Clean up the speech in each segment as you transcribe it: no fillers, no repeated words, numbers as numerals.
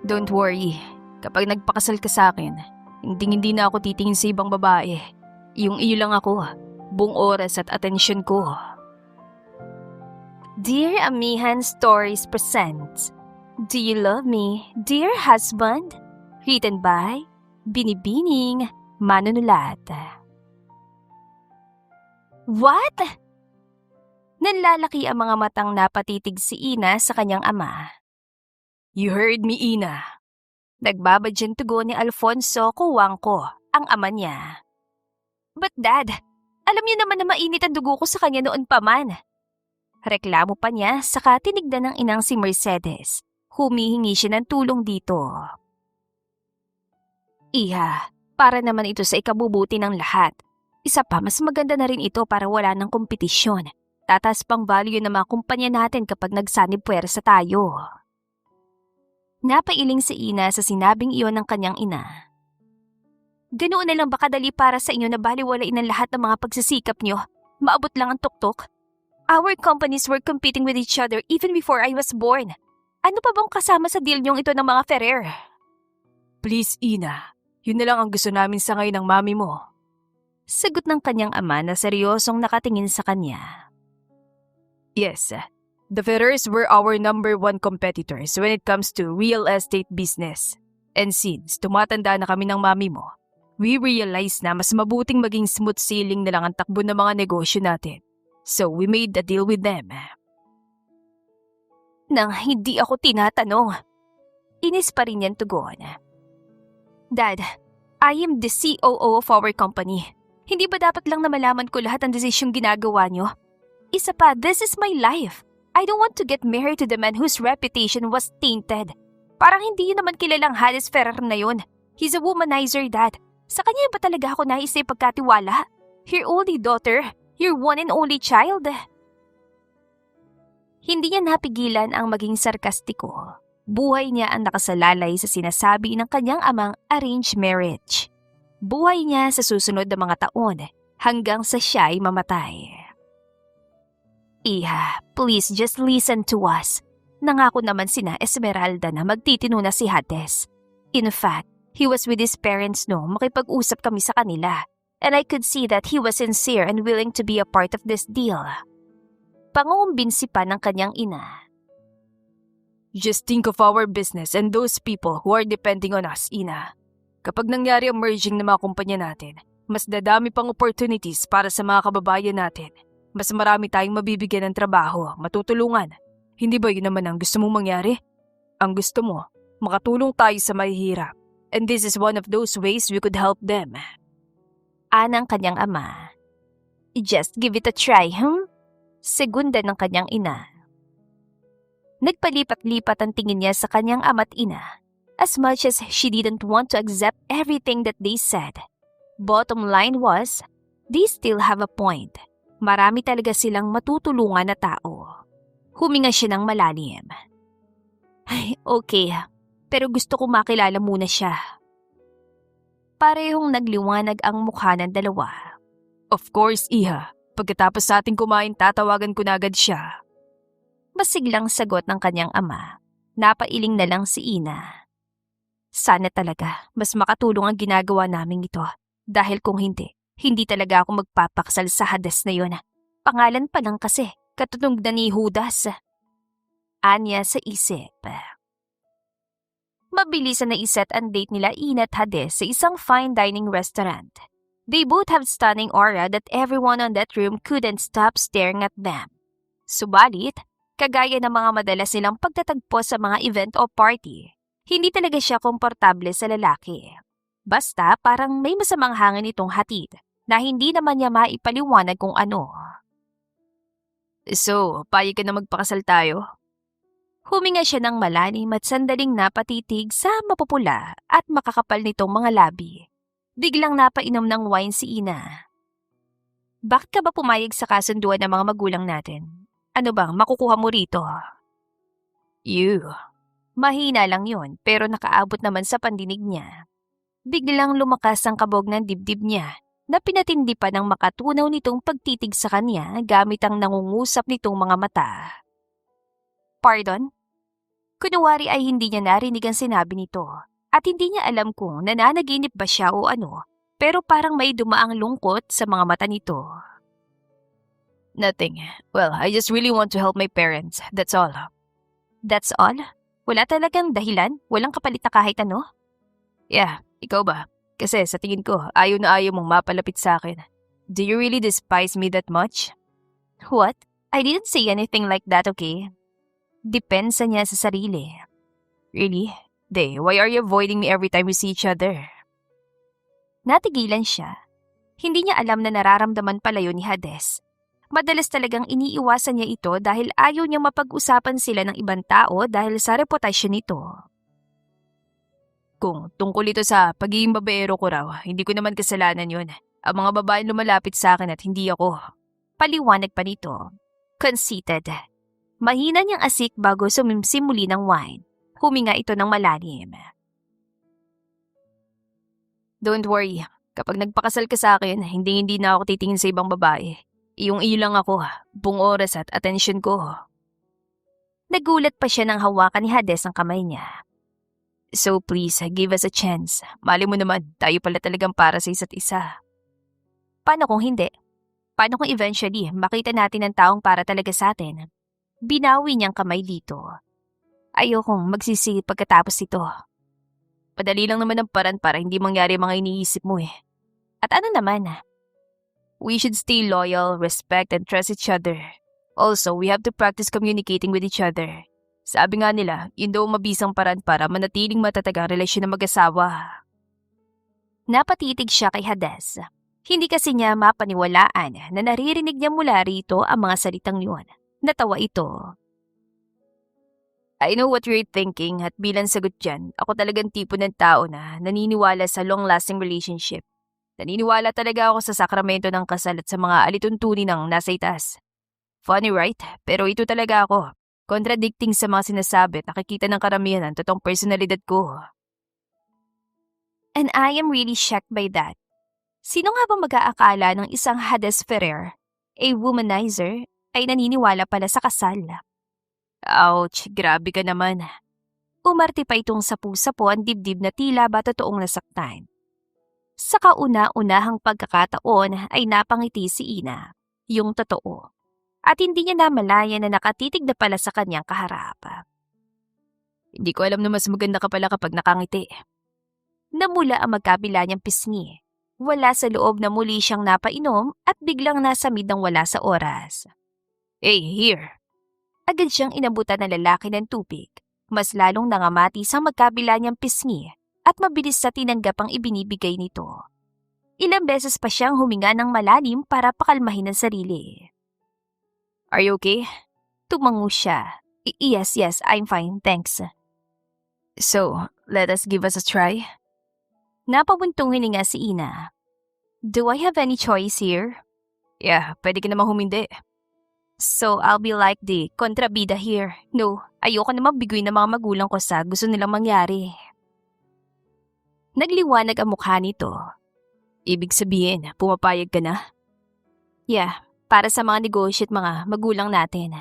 Don't worry, kapag nagpakasal ka sa akin, hindi na ako titingin sa ibang babae. Yung iyo lang ako, buong oras at atensyon ko. Dear Amihan Stories presents Do You Love Me, Dear Husband? Written by Binibining Manunulat. What? Nanlalaki ang mga matang napatitig si Ina sa kanyang ama. You heard me, Ina. Nagbabadyang tugon ni Alfonso Cuangco, ang ama niya. But Dad, alam niyo naman na mainit ang dugo ko sa kanya noon pa man. Reklamo pa niya saka tinignan ng inang si Mercedes. Humihingi siya ng tulong dito. Iha, para naman ito sa ikabubuti ng lahat. Isa pa, mas maganda na rin ito para wala ng kompetisyon. Tataas pang value ng mga kumpanya natin kapag nagsanib puwersa tayo. Napailing si Ina sa sinabing iyon ng kanyang ina. Ganoon na lang ba kadali para sa inyo na baliwalain ang lahat ng mga pagsisikap nyo? Maabot lang ang tuktok? Our companies were competing with each other even before I was born. Ano pa bang kasama sa deal nyong ito ng mga Ferrer? Please, Ina. Yun na lang ang gusto namin sa ngayon ng mami mo. Sagot ng kanyang ama na seryosong nakatingin sa kanya. Yes, the Ferrers were our number one competitors when it comes to real estate business. And since tumatanda na kami ng mami mo, we realized na mas mabuting maging smooth sailing na lang ang takbo ng mga negosyo natin. So we made a deal with them. Nang hindi ako tinatanong, inis pa rin yan tugon. Dad, I am the COO of our company. Hindi ba dapat lang na malaman ko lahat ng desisyong ginagawa nyo? Isa pa, this is my life. I don't want to get married to the man whose reputation was tainted. Parang hindi yun naman kilalang Hannes Ferrer na yun. He's a womanizer, Dad. Sa kanya ba talaga ako nais na ipagkatiwala? Your only daughter, your one and only child. Hindi niya napigilan ang maging sarkastiko. Buhay niya ang nakasalalay sa sinasabi ng kanyang amang arranged marriage. Buhay niya sa susunod na mga taon hanggang sa siya'y mamatay. Iha, please just listen to us. Nangako naman sina Esmeralda na magtitino na si Hades. In fact, he was with his parents noong makipag-usap kami sa kanila. And I could see that he was sincere and willing to be a part of this deal. Pangungumbinsi pa ng kanyang ina. Just think of our business and those people who are depending on us, Ina. Kapag nangyari ang merging ng mga kumpanya natin, mas dadami pang opportunities para sa mga kababayan natin. Mas marami tayong mabibigyan ng trabaho, matutulungan. Hindi ba yun naman ang gusto mong mangyari? Ang gusto mo, makatulong tayo sa mahihirap. And this is one of those ways we could help them. Anang kanyang ama. Just give it a try, Segunda ng kanyang ina. Nagpalipat-lipat ang tingin niya sa kanyang ama't ina. As much as she didn't want to accept everything that they said. Bottom line was, they still have a point. Marami talaga silang matutulungan na tao. Huminga siya ng malalim. Ay, okay, pero gusto ko makilala muna siya. Parehong nagliwanag ang mukha ng dalawa. Of course, Iha. Pagkatapos sa ating kumain, tatawagan ko na agad siya. Masiglang sagot ng kanyang ama. Napailing na lang si Ina. Sana talaga, mas makatulong ang ginagawa naming ito. Dahil kung hindi, hindi talaga ako magpapaksal sa Hades na yun. Pangalan pa lang kasi, katunog na ni Judas. Anya sa isip. Mabilis na iset ang date nila Ina at Hades sa isang fine dining restaurant. They both have stunning aura that everyone on that room couldn't stop staring at them. Subalit, kagaya ng mga madalas nilang pagtatagpo sa mga event o party, hindi talaga siya komportable sa lalaki. Basta parang may masamang hangin itong hatid na hindi naman niya maipaliwanag kung ano. So, payag ka na magpakasal tayo? Huminga siya ng malalim at sandaling napatitig sa mapupula at makakapal nitong mga labi. Biglang napainom ng wine si Ina. Bakit ka ba pumayag sa kasunduan ng mga magulang natin? Ano bang makukuha mo rito? Mahina lang yun pero nakaabot naman sa pandinig niya. Biglang lumakas ang kabog ng dibdib niya na pinatindi pa ng makatunaw nitong pagtitig sa kanya gamit ang nangungusap nitong mga mata. Pardon? Kunwari ay hindi niya narinig ang sinabi nito at hindi niya alam kung nananaginip ba siya o ano, pero parang may dumaang lungkot sa mga mata nito. Nothing. Well, I just really want to help my parents. That's all. That's all? Wala talagang dahilan? Walang kapalit na kahit ano? Yeah, ikaw ba? Kasi sa tingin ko, ayaw na ayaw mong mapalapit sa akin. Do you really despise me that much? What? I didn't say anything like that, okay? Depensa niya sa sarili. Really? Why are you avoiding me every time we see each other? Natigilan siya. Hindi niya alam na nararamdaman pala yun ni Hades. Madalas talagang iniiwasan niya ito dahil ayaw niyang mapag-usapan sila ng ibang tao dahil sa reputasyon nito. Kung tungkol ito sa pagiging babaero ko raw, hindi ko naman kasalanan yun. Ang mga babaeng lumalapit sa akin at hindi ako. Paliwanag pa nito. Conceited. Mahina niyang asik bago sumimsim muli ng wine. Huminga ito ng malalim. Don't worry. Kapag nagpakasal ka sa akin, hindi na ako titingin sa ibang babae. Iyong iyo lang ako, buong oras at atensyon ko. Nagulat pa siya nang hawakan ni Hades ang kamay niya. So please, give us a chance. Mali mo naman, tayo pala talagang para sa isa't isa. Paano kung hindi? Paano kung eventually makita natin ang taong para talaga sa atin? Binawi niyang kamay dito. Ayokong magsisi pagkatapos ito. Padali lang naman ang paraan para hindi mangyari mga iniisip mo eh. At ano naman? We should stay loyal, respect, and trust each other. Also, we have to practice communicating with each other. Sabi nga nila, yun daw mabisang paraan para manatiling matatag ang relasyon ng mag-asawa. Napatitig siya kay Hades. Hindi kasi niya mapaniwalaan na naririnig niya mula rito ang mga salitang yun. Natawa ito. I know what you're thinking at bilang sagot dyan, ako talagang tipo ng tao na naniniwala sa long-lasting relationship. Naniniwala talaga ako sa sakramento ng kasal at sa mga alituntunin ng nasa itaas. Funny right? Pero ito talaga ako. Contradicting sa mga sinasabi at nakikita ng karamihan ang totoong personalidad ko. And I am really shocked by that. Sino nga ba mag-aakala ng isang Hades Ferrer, a womanizer, ay naniniwala pala sa kasal? Ouch, grabe ka naman. Umarte pa itong sapu-sapu ang dibdib na tila ba totoong nasaktan. Sa kauna-unahang pagkakataon ay napangiti si Ina, yung totoo. At hindi niya namalayan na nakatitig na pala sa kanyang kaharap. Hindi ko alam na mas maganda ka pala kapag nakangiti. Namula ang magkabila niyang pisngi. Wala sa loob na muli siyang napainom at biglang nasamid ng wala sa oras. Hey, here! Agad siyang inabutan ng lalaki ng tubig. Mas lalong nangamati sa magkabila niyang pisngi at mabilis sa tinanggap ang ibinibigay nito. Ilang beses pa siyang huminga ng malalim para pakalmahin ang sarili. Are you okay? Tumango siya. Yes, I'm fine, thanks. So, let us give us a try. Napabuntong hininga si Ina. Do I have any choice here? Yeah, pwede ka namang humindi. So, I'll be like the kontrabida here. No, ayoko namang biguin ng mga magulang ko sa gusto nilang mangyari. Nagliwanag ang mukha nito. Ibig sabihin, pumapayag ka na? Yeah, para sa mga negosyo at mga magulang natin.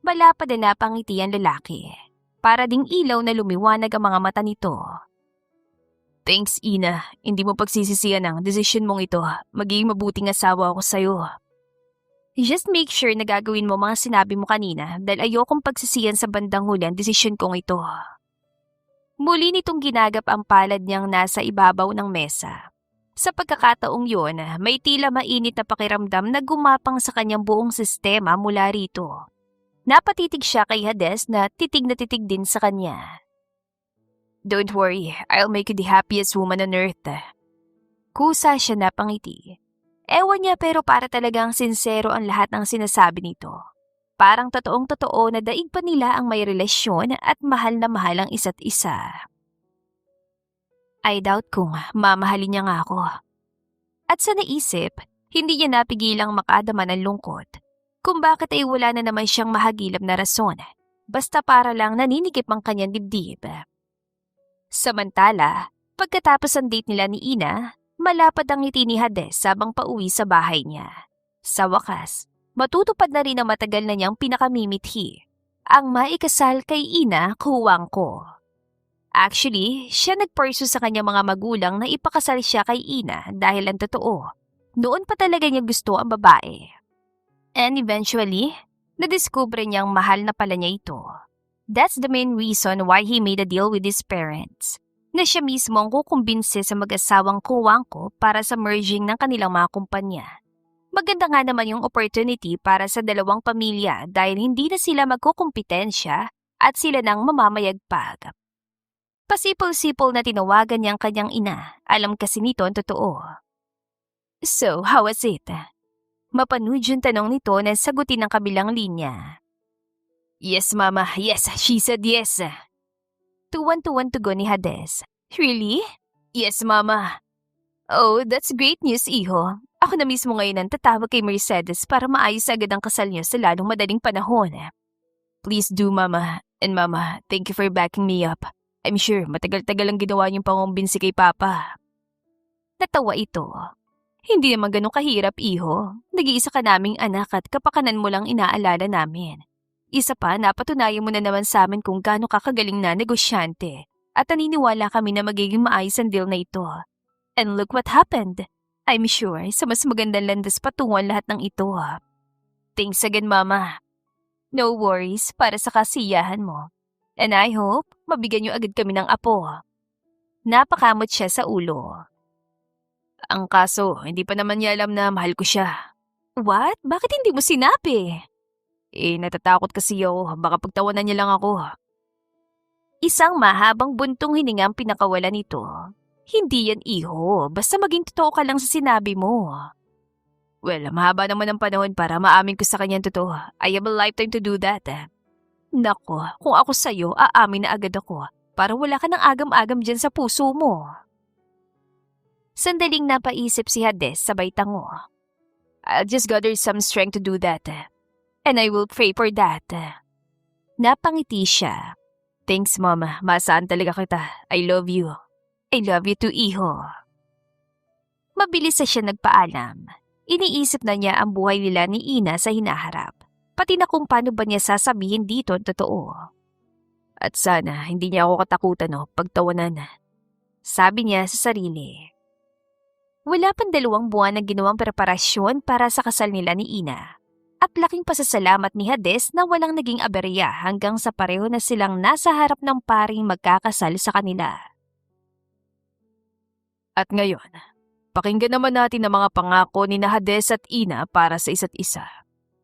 Bala pa din napangiti ang lalaki. Para ding ilaw na lumiwanag ang mga mata nito. Thanks, Ina. Hindi mo pagsisisihan ang desisyon mong ito. Magiging mabuting asawa ako sa'yo. Just make sure na gagawin mo mga sinabi mo kanina dahil ayokong pagsisihan sa bandang huli ang desisyon kong ito. Muli nitong ginagap ang palad niyang nasa ibabaw ng mesa. Sa pagkakataong yun, may tila mainit na pakiramdam na gumapang sa kanyang buong sistema mula rito. Napatitig siya kay Hades na titig din sa kanya. Don't worry, I'll make you the happiest woman on earth. Kusa siya napangiti. Ewan niya pero para talagang sincero ang lahat ng sinasabi nito. Parang totoong-totoo na daig pa nila ang may relasyon at mahal na mahal ang isa't isa. I doubt kung mamahalin niya nga ako. At sa naisip, hindi niya napigilang makadama ng lungkot. Kung bakit ay wala na naman siyang mahagilap na rason, basta para lang naninigip ang kanyang dibdib. Samantala, pagkatapos ang date nila ni Ina, malapad ang ngiti ni Hades sabang pauwi sa bahay niya. Sa wakas, matutupad na rin ang matagal na niyang pinakamimithi. ang maikasal kay Ina Kuwang ko. Actually, siya nagperso sa kanyang mga magulang na ipakasal siya kay Ina dahil ang totoo, noon pa talaga niya gusto ang babae. And eventually, nadiskubre niyang mahal na pala niya ito. That's the main reason why he made a deal with his parents, na siya mismo ang kukumbinse sa mag-asawang Kuwang ko para sa merging ng kanilang mga kumpanya. Maganda nga naman yung opportunity para sa dalawang pamilya dahil hindi na sila magkukumpetensya at sila nang mamamayagpag. Pasipol-sipol na tinawagan niyang kanyang ina, alam kasi nito ang totoo. So, how was it? Mapanood yung tanong nito na sagutin ng kabilang linya. Yes, mama. Yes, she said yes. Tuwan-tuwan tugon ni Hades. Really? Yes, mama. Oh, that's great news, iho. Ako na mismo ngayon ang tatawag kay Mercedes para maayos agad ang kasal niyo sa lalong madaling panahon. Please do, mama. And mama, thank you for backing me up. I'm sure matagal-tagal ang ginawa niyong pangumbinsi kay papa. Natawa ito. Hindi naman ganun kahirap, iho. Nag-iisa ka naming anak at kapakanan mo lang inaalala namin. Isa pa, napatunayan mo na naman sa amin kung gaano kakagaling na negosyante at naniniwala kami na magiging maayos ang deal na ito. And look what happened. I'm sure sa mas magandang landas patungan lahat ng ito. Thanks again, mama. No worries para sa kasiyahan mo. And I hope mabigyan niyo agad kami ng apo. Napakamot siya sa ulo. Ang kaso, hindi pa naman niya alam na mahal ko siya. What? Bakit hindi mo sinabi? Natatakot kasi ako. Baka pagtawanan niya lang ako. Isang mahabang buntong hininga ang pinakawalan nito. Hindi yan, iho. Basta maging totoo ka lang sa sinabi mo. Well, mahaba naman ang panahon para maamin ko sa kanya totoo. I have a lifetime to do that. Nako, kung ako sa'yo, aamin na agad ako. Para wala ka ng agam-agam dyan sa puso mo. Sandaling napaisip si Hades sabay tango. I'll just gather some strength to do that. And I will pray for that. Napangiti siya. Thanks, mama. Masaan talaga kita. I love you. I love you too, iho. Mabilis na siya nagpaalam. Iniisip na niya ang buhay nila ni Ina sa hinaharap. Pati na kung paano ba niya sasabihin dito ang totoo. At sana hindi niya ako katakutan o pagtawanan. Sabi niya sa sarili. Wala pang 2 buwan na ginawang preparasyon para sa kasal nila ni Ina. At laking pasasalamat ni Hades na walang naging aberya hanggang sa pareho na silang nasa harap ng paring magkakasal sa kanila. At ngayon, pakinggan naman natin ang mga pangako ni na Hades at Ina para sa isa't isa.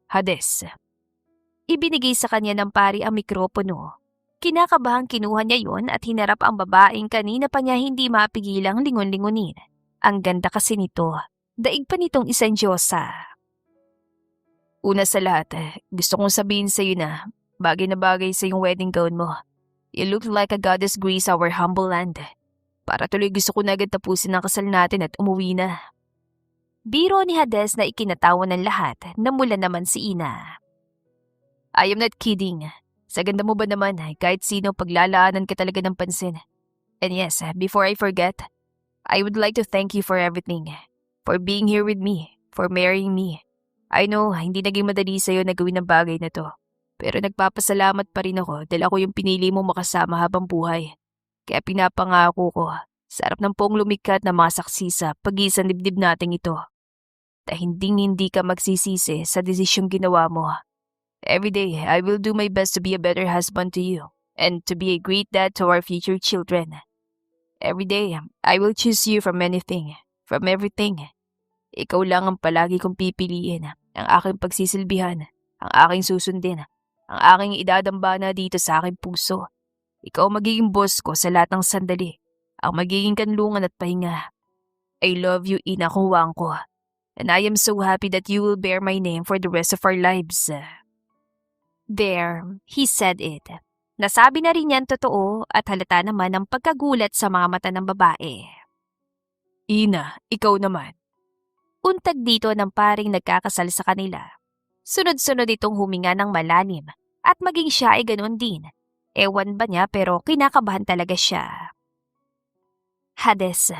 Hades. Ibinigay sa kanya ng pari ang mikropono. Kinakabahang kinuha niya yon at hinarap ang babaeng kanina pa niya hindi mapigilang lingon-lingunin. Ang ganda kasi nito. Daig pa nitong isang diyosa. Una sa lahat, gusto kong sabihin sa iyo na bagay sa yung wedding gown mo. You look like a goddess grace our humble land. Para tuloy gusto ko na agad tapusin ang kasal natin at umuwi na. Biro ni Hades na ikinatawa ng lahat na mula naman si Ina. I am not kidding. Sa ganda mo ba naman, kahit sino paglalaanan ka talaga ng pansin. And yes, before I forget, I would like to thank you for everything. For being here with me, for marrying me. I know, hindi naging madali sa'yo na gawin ang bagay na to. Pero nagpapasalamat pa rin ako dahil ako yung pinili mo makasama habang buhay. Kaya pinapangako ko, sa harap ng poong lumikat na mga saksi sa pag-iisang dibdib nating ito. Na hindi ka magsisisi sa desisyong ginawa mo. Every day, I will do my best to be a better husband to you and to be a great dad to our future children. Every day, I will choose you from anything, from everything. Ikaw lang ang palagi kong pipiliin, ang aking pagsisilbihan, ang aking susundin, ang aking idadambana dito sa aking puso. Ikaw magiging boss ko sa lahat ng sandali, ang magiging kanlungan at pahinga. I love you, Ina Kuwang ko, and I am so happy that you will bear my name for the rest of our lives. There, he said it. Nasabi na rin niyan totoo at halata naman ang pagkagulat sa mga mata ng babae. Ina, ikaw naman. Untag dito ng paring nagkakasal sa kanila. Sunod-sunod itong huminga ng malalim at maging siya ay ganoon din. Ewan ba niya pero kinakabahan talaga siya. Hades.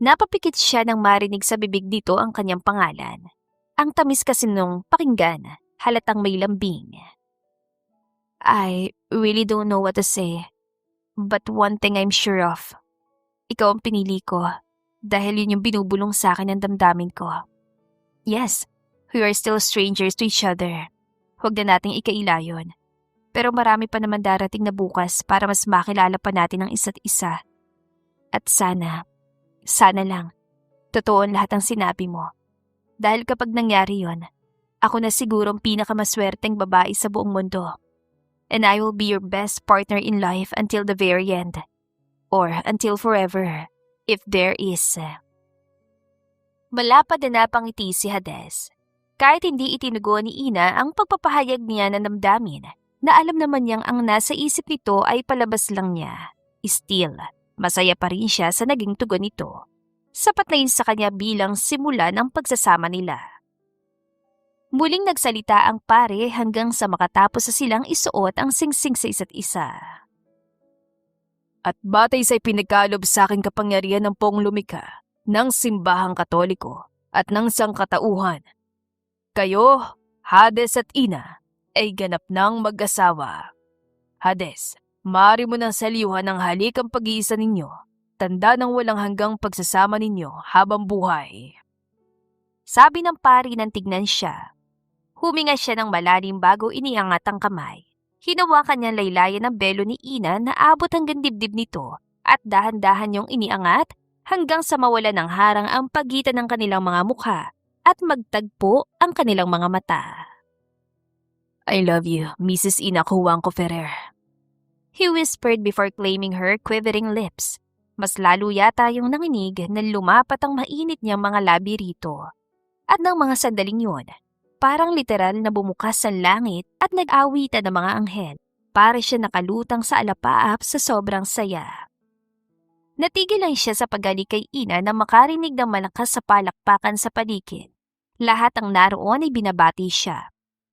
Napapikit siya nang marinig sa bibig dito ang kanyang pangalan. Ang tamis kasi nung pakinggan, halatang may lambing. I really don't know what to say. But one thing I'm sure of. Ikaw ang pinili ko. Dahil yun yung binubulong sa akin ng damdamin ko. Yes, we are still strangers to each other. Huwag na nating ikaila yun. Pero marami pa naman darating na bukas para mas makilala pa natin ang isa't isa. At sana lang, totoo ang lahat ng sinabi mo. Dahil kapag nangyari yon, ako na siguro ang pinakamaswerteng babae sa buong mundo. And I will be your best partner in life until the very end. Or until forever, if there is. Malapad na napangiti si Hades. Kahit hindi itinugo ni Ina ang pagpapahayag niya ng damdamin, na alam naman niyang ang nasa isip nito ay palabas lang niya. Still, masaya pa rin siya sa naging tugon nito. Sapat na yun sa kanya bilang simula ng pagsasama nila. Muling nagsalita ang pare hanggang sa makatapos sa silang isuot ang singsing sa isa't isa. At batay sa ipinagkalob sa aking kapangyarihan ng Pong lumikha, ng simbahang katoliko at ng sangkatauhan, kayo, Hades at Ina, ay ganap ng mag-asawa. Hades, maaari mo nang saliuhan ng halik ang pag-iisa ninyo, tanda ng walang hanggang pagsasama ninyo habang buhay. Sabi ng pari nang tignan siya. Huminga siya ng malalim bago iniangat ang kamay. Hinawakan niya laylayan ng belo ni Ina na abot hanggang dibdib nito at dahan-dahan niyong iniangat hanggang sa mawala ng harang ang pagitan ng kanilang mga mukha at magtagpo ang kanilang mga mata. I love you, Mrs. Ina Juanco Ferrer. He whispered before claiming her quivering lips. Mas lalo yata yung nanginig na lumapat ang mainit niyang mga labi rito. At ng mga sandaling yun, parang literal na bumukas ang langit at nag-awitan ng mga anghel. Para siya nakalutang sa alapaap sa sobrang saya. Natigil lang siya sa paghalik kay Ina na makarinig ng malakas sa palakpakan sa paligid. Lahat ang naroon ay binabati siya.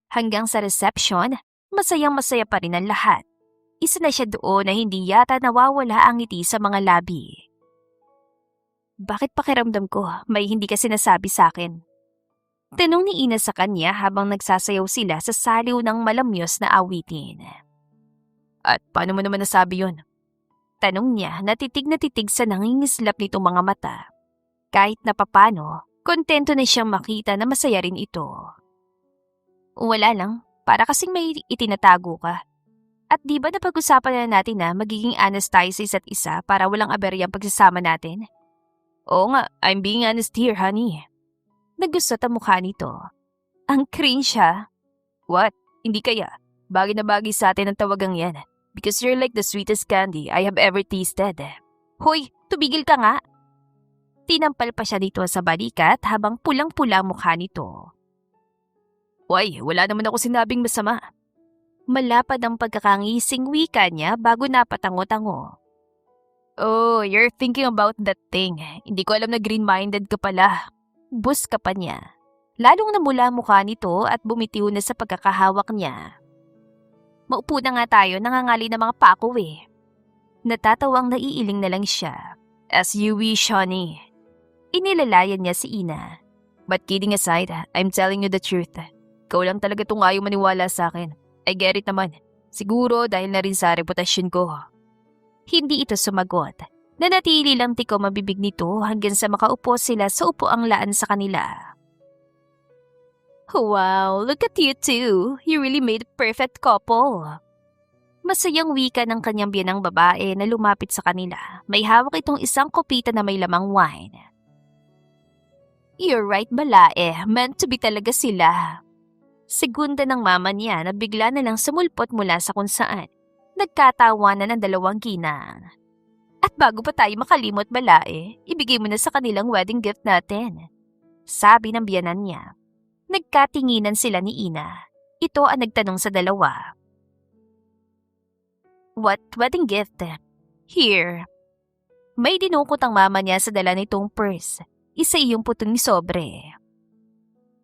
Hanggang sa reception, masayang-masaya pa rin ang lahat. Isa na siya doon na hindi yata nawawala ang ngiti sa mga labi. Bakit pakiramdam ko may hindi ka sinasabi sa akin? Tanong ni Ina sa kanya habang nagsasayaw sila sa saliw ng malamyos na awitin. At paano mo naman nasabi yun? Tanong niya na titig sa nangingislap nitong mga mata. Kahit na papano, kontento na siyang makita na masaya rin ito. Wala lang, para kasing may itinatago ka. At di ba napag-usapan na natin na magiging honest tayo sa isa't isa para walang aberyang pagsasama natin? Oo nga, I'm being honest here, honey. Nagusot ang mukha nito. Ang cringe siya. What? Hindi kaya? Bagay na bagay sa atin ang tawagang yan. Because you're like the sweetest candy I have ever tasted. Hoy, tumigil ka nga. Tinampal pa siya dito sa balikat habang pulang-pula ang mukha nito. Why, wala naman ako sinabing masama. Malapad ang pagkakangising wika niya bago napatango-tango. Oh, you're thinking about that thing. Hindi ko alam na green-minded ka pala. Bus ka pa niya. Lalong namula ang mukha nito at bumitiw na sa pagkakahawak niya. Maupo na nga tayo, nangangali ng mga pako eh. Natatawang naiiling na lang siya. As you wish, honey. Inilalayan niya si Ina. But kidding aside, I'm telling you the truth. Ikaw lang talaga itong ayaw maniwala sa akin. I get it naman. Siguro dahil na rin sa reputasyon ko. Hindi ito sumagot. Nanatili lang tikom ang bibig nito hanggang sa makaupo sila sa upuang-laan sa kanila. Wow, look at you two. You really made a perfect couple. Masayang wika ng kanyang biyanang babae na lumapit sa kanila. May hawak itong isang kopita na may lamang wine. You're right, balae. Meant to be talaga sila. Segunda ng mama niya na bigla na lang sumulpot mula sa kung saan. Nagkatawanan ng dalawang ginang. At bago pa tayo makalimot balae, ibigay mo na sa kanilang wedding gift natin. Sabi ng biyanan niya. Nagkatinginan sila ni Ina. Ito ang nagtanong sa dalawa. What wedding gift? Here. May dinukot ang mama niya sa dala nitong purse. Isa iyong putong sobre.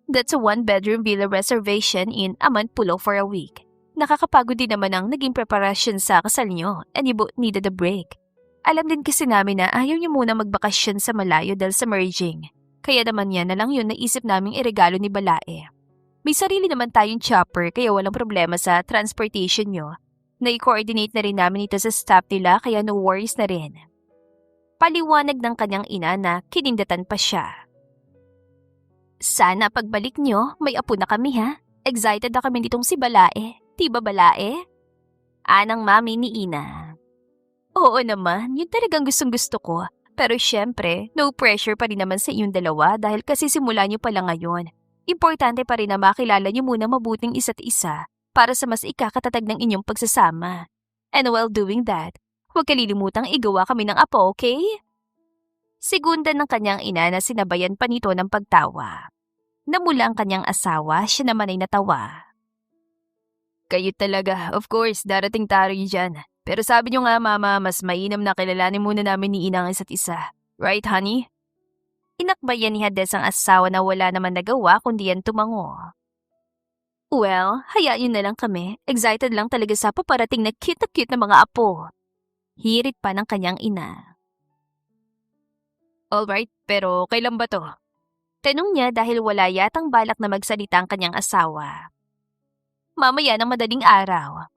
That's a one-bedroom villa reservation in Amanpulo for a week. Nakakapagod din naman ang naging preparasyon sa kasal niyo and you both needed a break. Alam din kasi namin na ayaw niyo muna magbakasyon sa malayo dahil sa merging. Kaya naman yan na lang yun naisip naming iregalo ni Balae. May sarili naman tayong chopper kaya walang problema sa transportation nyo. Nai-coordinate na rin namin ito sa staff nila kaya no worries na rin. Paliwanag ng kanyang ina na kinindatan pa siya. Sana pagbalik nyo, may apo na kami ha. Excited na kami nitong si Balae. Di ba Balae? Anang mami ni Ina. Oo naman, yun talagang gustong gusto ko. Pero syempre, no pressure pa rin naman sa inyong dalawa dahil kasi simula nyo pa lang ngayon. Importante pa rin na makilala nyo muna mabuting isa't isa para sa mas ikakatatag ng inyong pagsasama. And while doing that, huwag kalilimutang igawa kami ng apo, okay? Segunda ng kanyang ina na sinabayan pa nito ng pagtawa. Namula ang kanyang asawa, siya naman ay natawa. Kayo talaga, of course, darating tayo dyan. Pero sabi nyo nga mama, mas mainam na kilalanin muna namin ni Ina ang isa't isa. Right, honey? Inakbayan ni Hades ang asawa na wala naman nagawa kundi yan tumango. Well, hayaan yun na lang kami. Excited lang talaga sa paparating na cute na mga apo. Hirit pa ng kanyang ina. Alright, pero kailan ba to? Tanong niya dahil wala yatang balak na magsalita ang kanyang asawa. Mamaya ng madaling araw.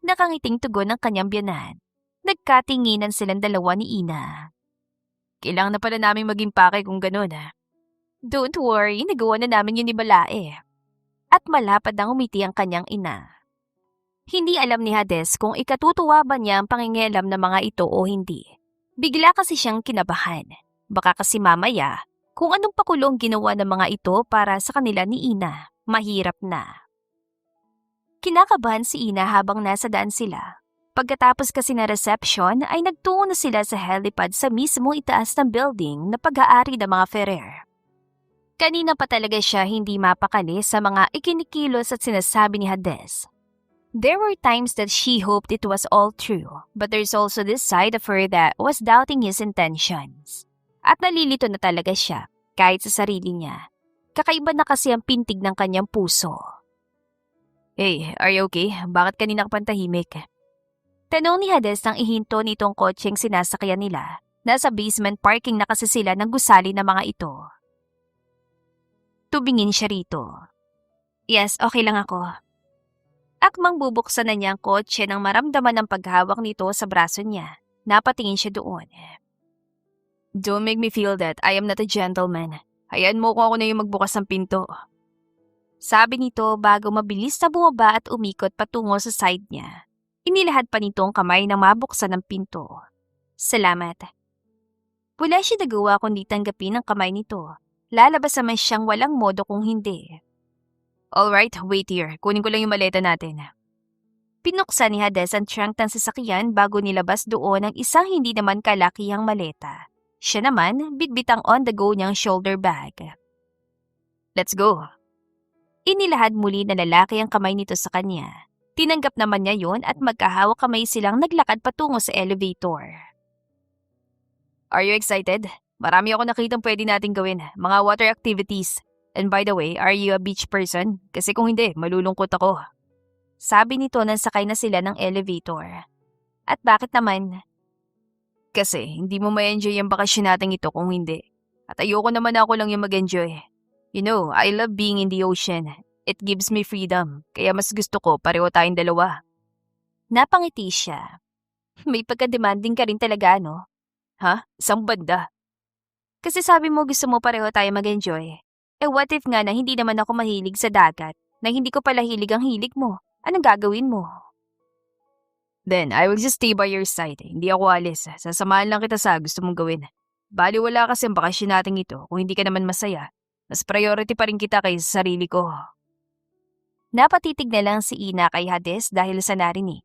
Nakangiting tugon ng kanyang biyanan. Nagkatinginan silang dalawa ni Ina. Kailangan na pala namin maging pake kung ganun ha. Don't worry, nagawa na namin yun ni Balae. At malapad ang umiti ang kanyang ina. Hindi alam ni Hades kung ikatutuwa ba niya ang pangingialam ng mga ito o hindi. Bigla kasi siyang kinabahan. Baka kasi mamaya, kung anong pakulong ginawa ng mga ito para sa kanila ni Ina, mahirap na. Kinakabahan si Ina habang nasa daan sila. Pagkatapos kasi na reception ay nagtungo na sila sa helipad sa mismo itaas ng building na pag-aari ng mga Ferrer. Kanina pa talaga siya hindi mapakali sa mga ikinikilos at sinasabi ni Hades. There were times that she hoped it was all true, but there's also this side of her that was doubting his intentions. At nalilito na talaga siya, kahit sa sarili niya. Kakaiba na kasi ang pintig ng kanyang puso. Hey, are you okay? Bakit kanina ka pantahimik? Tanong ni Hades nang ihinto nitong kotseng sinasakyan nila. Nasa basement parking na kasi sila ng gusali ng mga ito. Tubingin siya rito. Yes, okay lang ako. Akmang bubuksan na niya ang kotse nang maramdaman ang paghawak nito sa braso niya. Napatingin siya doon. Don't make me feel that I am not a gentleman. Hayaan mo kung ako na yung magbukas ng pinto. Sabi nito bago mabilis na bumaba at umikot patungo sa side niya. Inilahad pa nito ang kamay nang mabuksan ang pinto. Salamat. Wala siya nagawa kundi tanggapin ang kamay nito. Lalabas naman siyang walang modo kung hindi. Alright, wait here. Kunin ko lang yung maleta natin. Pinuksan ni Hades ang trunk ng sasakyan bago nilabas doon ang isang hindi naman kalakihang maleta. Siya naman, bitbitang on the go niyang shoulder bag. Let's go. Inilahad muli na lalaki ang kamay nito sa kanya. Tinanggap naman niya yon at magkahawak kamay silang naglakad patungo sa elevator. Are you excited? Marami ako nakitang pwede nating gawin, mga water activities. And by the way, are you a beach person? Kasi kung hindi, malulungkot ako. Sabi nito nang sakay na sila ng elevator. At bakit naman? Kasi hindi mo ma-enjoy ang bakasyon natin ito kung hindi. At ayoko naman ako lang yung mag-enjoy. You know, I love being in the ocean. It gives me freedom, kaya mas gusto ko pareho tayong dalawa. Napangiti siya. May pagka-demanding ka rin talaga, no? Ha? Isang banda. Kasi sabi mo gusto mo pareho tayo mag-enjoy. Eh what if nga na hindi naman ako mahilig sa dagat, na hindi ko pala hilig ang hilig mo? Anong gagawin mo? Then, I will just stay by your side. Hindi ako alis. Sasamahan lang kita sa gusto mong gawin. Baliwala kasi ang bakasyon natin ito kung hindi ka naman masaya. Mas priority pa rin kita kaysa sa sarili ko. Napatitig na lang si Ina kay Hades dahil sa narinig.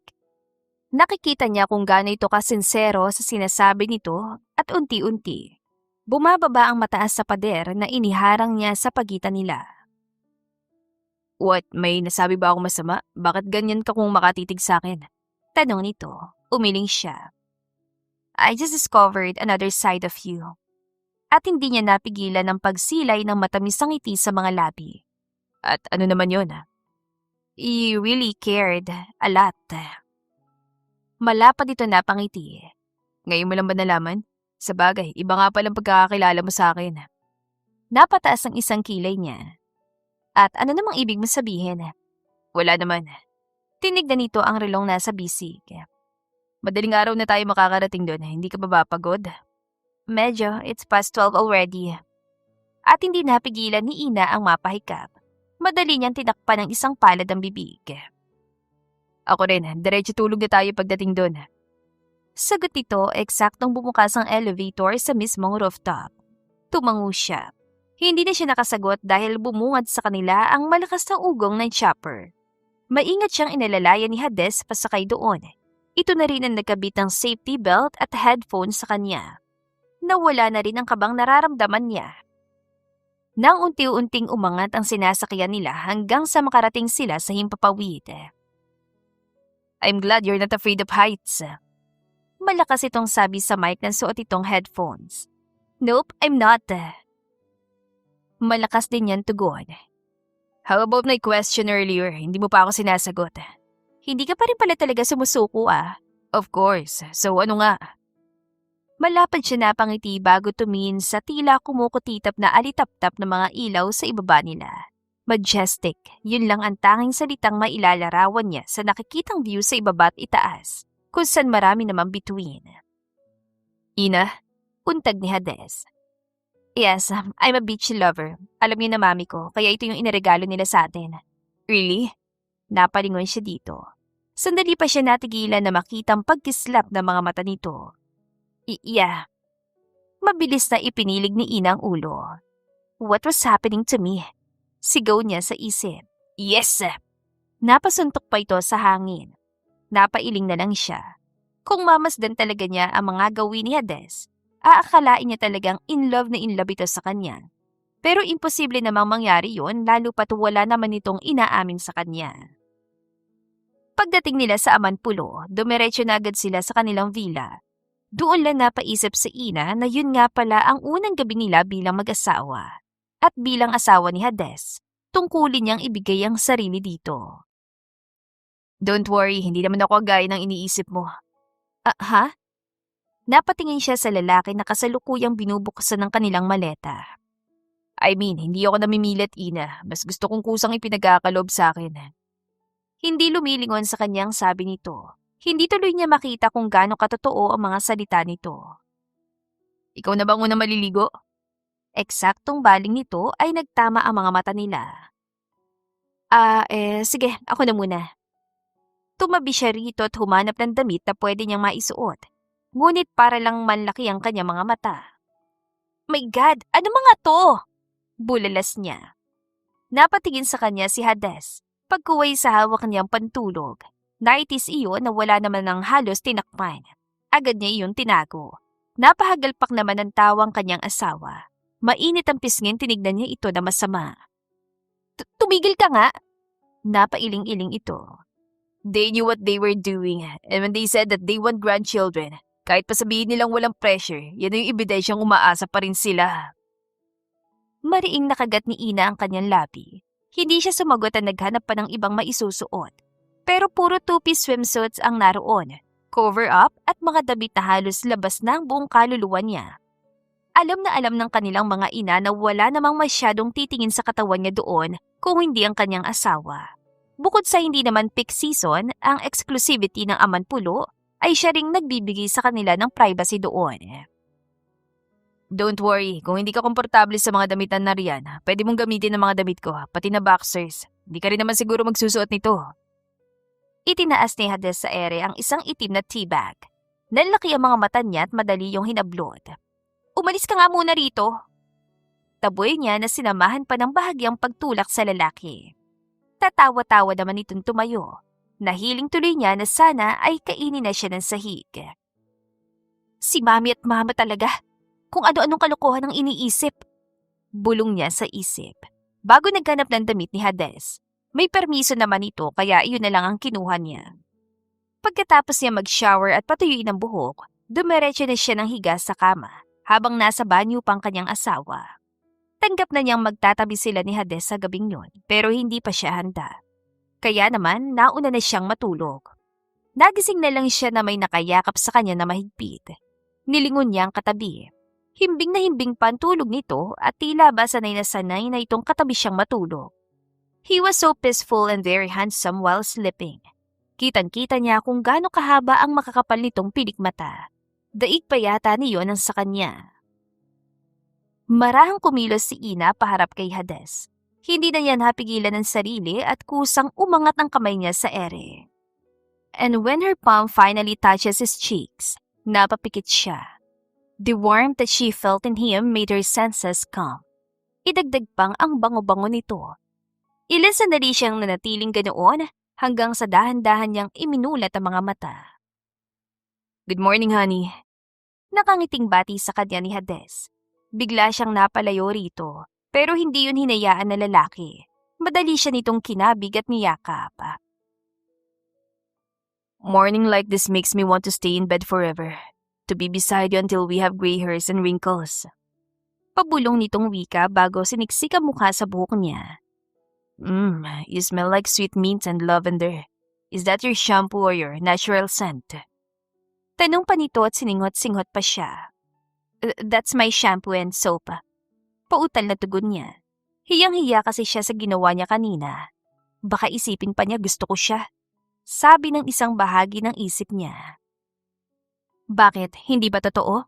Nakikita niya kung gaano ito kasinsero sa sinasabi nito at unti-unti. Bumababa ang mataas sa pader na iniharang niya sa pagitan nila. What? May nasabi ba akong masama? Bakit ganyan ka kung makatitig sa akin? Tanong nito. Umiling siya. I just discovered another side of you. At hindi niya napigilan ang pagsilay ng matamis ang ngiti sa mga labi. At ano naman yun? You really cared a lot. Malapad ito napangiti. Ngayon mo lang ba nalaman? Sa bagay, iba nga palang pagkakakilala mo sa akin. Napataas ang isang kilay niya. At ano namang ibig mo sabihin? Wala naman. Tinignan nito ang relong nasa bisig. Madaling araw na tayo makakarating doon. Hindi ka ba mapagod? Medyo, it's past 12 already. At hindi napigilan ni Ina ang mapahikap. Madali niyang tinakpan ng isang palad ang bibig. Ako rin, diretso tulog na tayo pagdating doon. Sagot nito, eksaktong bumukas ang elevator sa mismong rooftop. Tumango siya. Hindi na siya nakasagot dahil bumungad sa kanila ang malakas na ugong ng chopper. Maingat siyang inalalayan ni Hades pasakay doon. Ito na rin ang nagkabit ng safety belt at headphones sa kanya. Nawala na rin ang kabang nararamdaman niya. Nang unti-unting umangat ang sinasakyan nila hanggang sa makarating sila sa himpapawid. I'm glad you're not afraid of heights. Malakas itong sabi sa mic ng suot itong headphones. Nope, I'm not. Malakas din yan tugon. How about my question earlier? Hindi mo pa ako sinasagot. Hindi ka pa rin pala talaga sumusuko Of course. So ano nga? Malapad siya napangiti bago tumingin sa tila kumukutitap na alitaptap na mga ilaw sa ibaba nila. Majestic, yun lang ang tanging salitang mailalarawan niya sa nakikitang view sa ibaba at itaas, kung saan marami namang between. Ina, untag ni Hades. Yes, I'm a beach lover. Alam niyo na mami ko, kaya ito yung iniregalo nila sa atin. Really? Napalingon siya dito. Sandali pa siya natigilan na makitang pagkislap ng mga mata nito. Yeah. Mabilis na ipinilig ni Ina ang ulo. What was happening to me? Sigaw niya sa isip. Yes! Napasuntok pa ito sa hangin. Napailing na lang siya. Kung mamasdan talaga niya ang mga gawin ni Hades, aakalain niya talagang in love ito sa kanya. Pero imposible namang mangyari yon lalo pat wala naman itong inaamin sa kanya. Pagdating nila sa Amanpulo, dumiretso na agad sila sa kanilang villa. Doon lang napaisip sa Ina na yun nga pala ang unang gabi nila bilang mag-asawa. At bilang asawa ni Hades, tungkulin niyang ibigay ang sarili dito. Don't worry, hindi naman ako gaya ng iniisip mo. Ha? Napatingin siya sa lalaki na kasalukuyang binubuksan ng kanilang maleta. I mean, hindi ako namimilit, Ina. Mas gusto kong kusang ipinagkakalob sa akin. Hindi lumilingon sa kanyang sabi nito. Hindi tuloy niya makita kung gaano katotoo ang mga salita nito. Ikaw na bang unang maliligo? Eksaktong baling nito ay nagtama ang mga mata nila. Sige, ako na muna. Tumabi siya rito at humanap ng damit na pwede niyang maisuot. Ngunit para lang manlaki ang kanyang mga mata. My God, ano mga to? Bulalas niya. Napatingin sa kanya si Hades, pagkuway sa hawak niyang pantulog. Naitis iyon na wala naman ng halos tinakpan. Agad niya iyon tinago. Napahagalpak naman ang tawang kanyang asawa. Mainit ang pisngin, tinignan niya ito na masama. Tumigil ka nga! Napailing-iling ito. They knew what they were doing, and when they said that they want grandchildren, kahit pa sabihin nilang walang pressure, yan yung ebidensyang umaasa pa rin sila. Mariing nakagat ni Ina ang kanyang labi. Hindi siya sumagot at naghanap pa ng ibang maisusuot. Pero puro two-piece swimsuits ang naroon, cover-up at mga damit na halos labas na ang buong kaluluwa niya. Alam na alam ng kanilang mga ina na wala namang masyadong titingin sa katawan niya doon kung hindi ang kanyang asawa. Bukod sa hindi naman peak season, ang exclusivity ng Amanpulo ay siya ring nagbibigay sa kanila ng privacy doon. Don't worry, kung hindi ka komportable sa mga damitan na riyan, pwede mong gamitin ang mga damit ko, pati na boxers. Hindi ka rin naman siguro magsusuot nito. Itinaas ni Hades sa ere ang isang itim na teabag. Nalaki ang mga mata niya at madali yung hinablot. Umalis ka nga muna rito. Taboy niya na sinamahan pa ng bahagyang pagtulak sa lalaki. Tatawa-tawa naman itong tumayo. Nahiling tuloy niya na sana ay kainin na siya ng sahig. Si mami at mama talaga. Kung ano-anong kalokohan ang iniisip. Bulong niya sa isip. Bago naghanap ng damit ni Hades, may permiso naman ito kaya iyon na lang ang kinuha niya. Pagkatapos niya mag-shower at patuyuin ang buhok, dumiretso na siya ng higa sa kama habang nasa banyo pang kanyang asawa. Tanggap na niyang magtatabi sila ni Hades sa gabing yun pero hindi pa siya handa. Kaya naman nauna na siyang matulog. Nagising na lang siya na may nakayakap sa kanya na mahigpit. Nilingon niya ang katabi. Himbing na himbing pa ang tulog nito at tila ba sanay na itong katabi siyang matulog. He was so peaceful and very handsome while sleeping. Kitang-kita niya kung gaano kahaba ang makakapal nitong pilikmata. Daig pa yata niyon ang sa kanya. Marahang kumilos si Ina paharap kay Hades. Hindi na niya napigilan ng sarili at kusang umangat ang kamay niya sa ere. And when her palm finally touches his cheeks, napapikit siya. The warmth that she felt in him made her senses calm. Idagdag pang ang bango-bango nito. Ilang sandali siyang nanatiling ganoon hanggang sa dahan-dahan niyang iminulat ang mga mata. Good morning, honey. Nakangiting bati sa kanya ni Hades. Bigla siyang napalayo rito, pero hindi yun hinayaan na lalaki. Madali siya nitong kinabig at niyakap. Morning like this makes me want to stay in bed forever. To be beside you until we have gray hairs and wrinkles. Pabulong nitong wika bago siniksik ang mukha sa buhok niya. You smell like sweet mint and lavender. Is that your shampoo or your natural scent? Tanong pa nito at sininghot-singhot pa siya. That's my shampoo and soap. Pautal na tugon niya. Hiyang-hiya kasi siya sa ginawa niya kanina. Baka isipin pa niya gusto ko siya. Sabi ng isang bahagi ng isip niya. Bakit? Hindi ba totoo?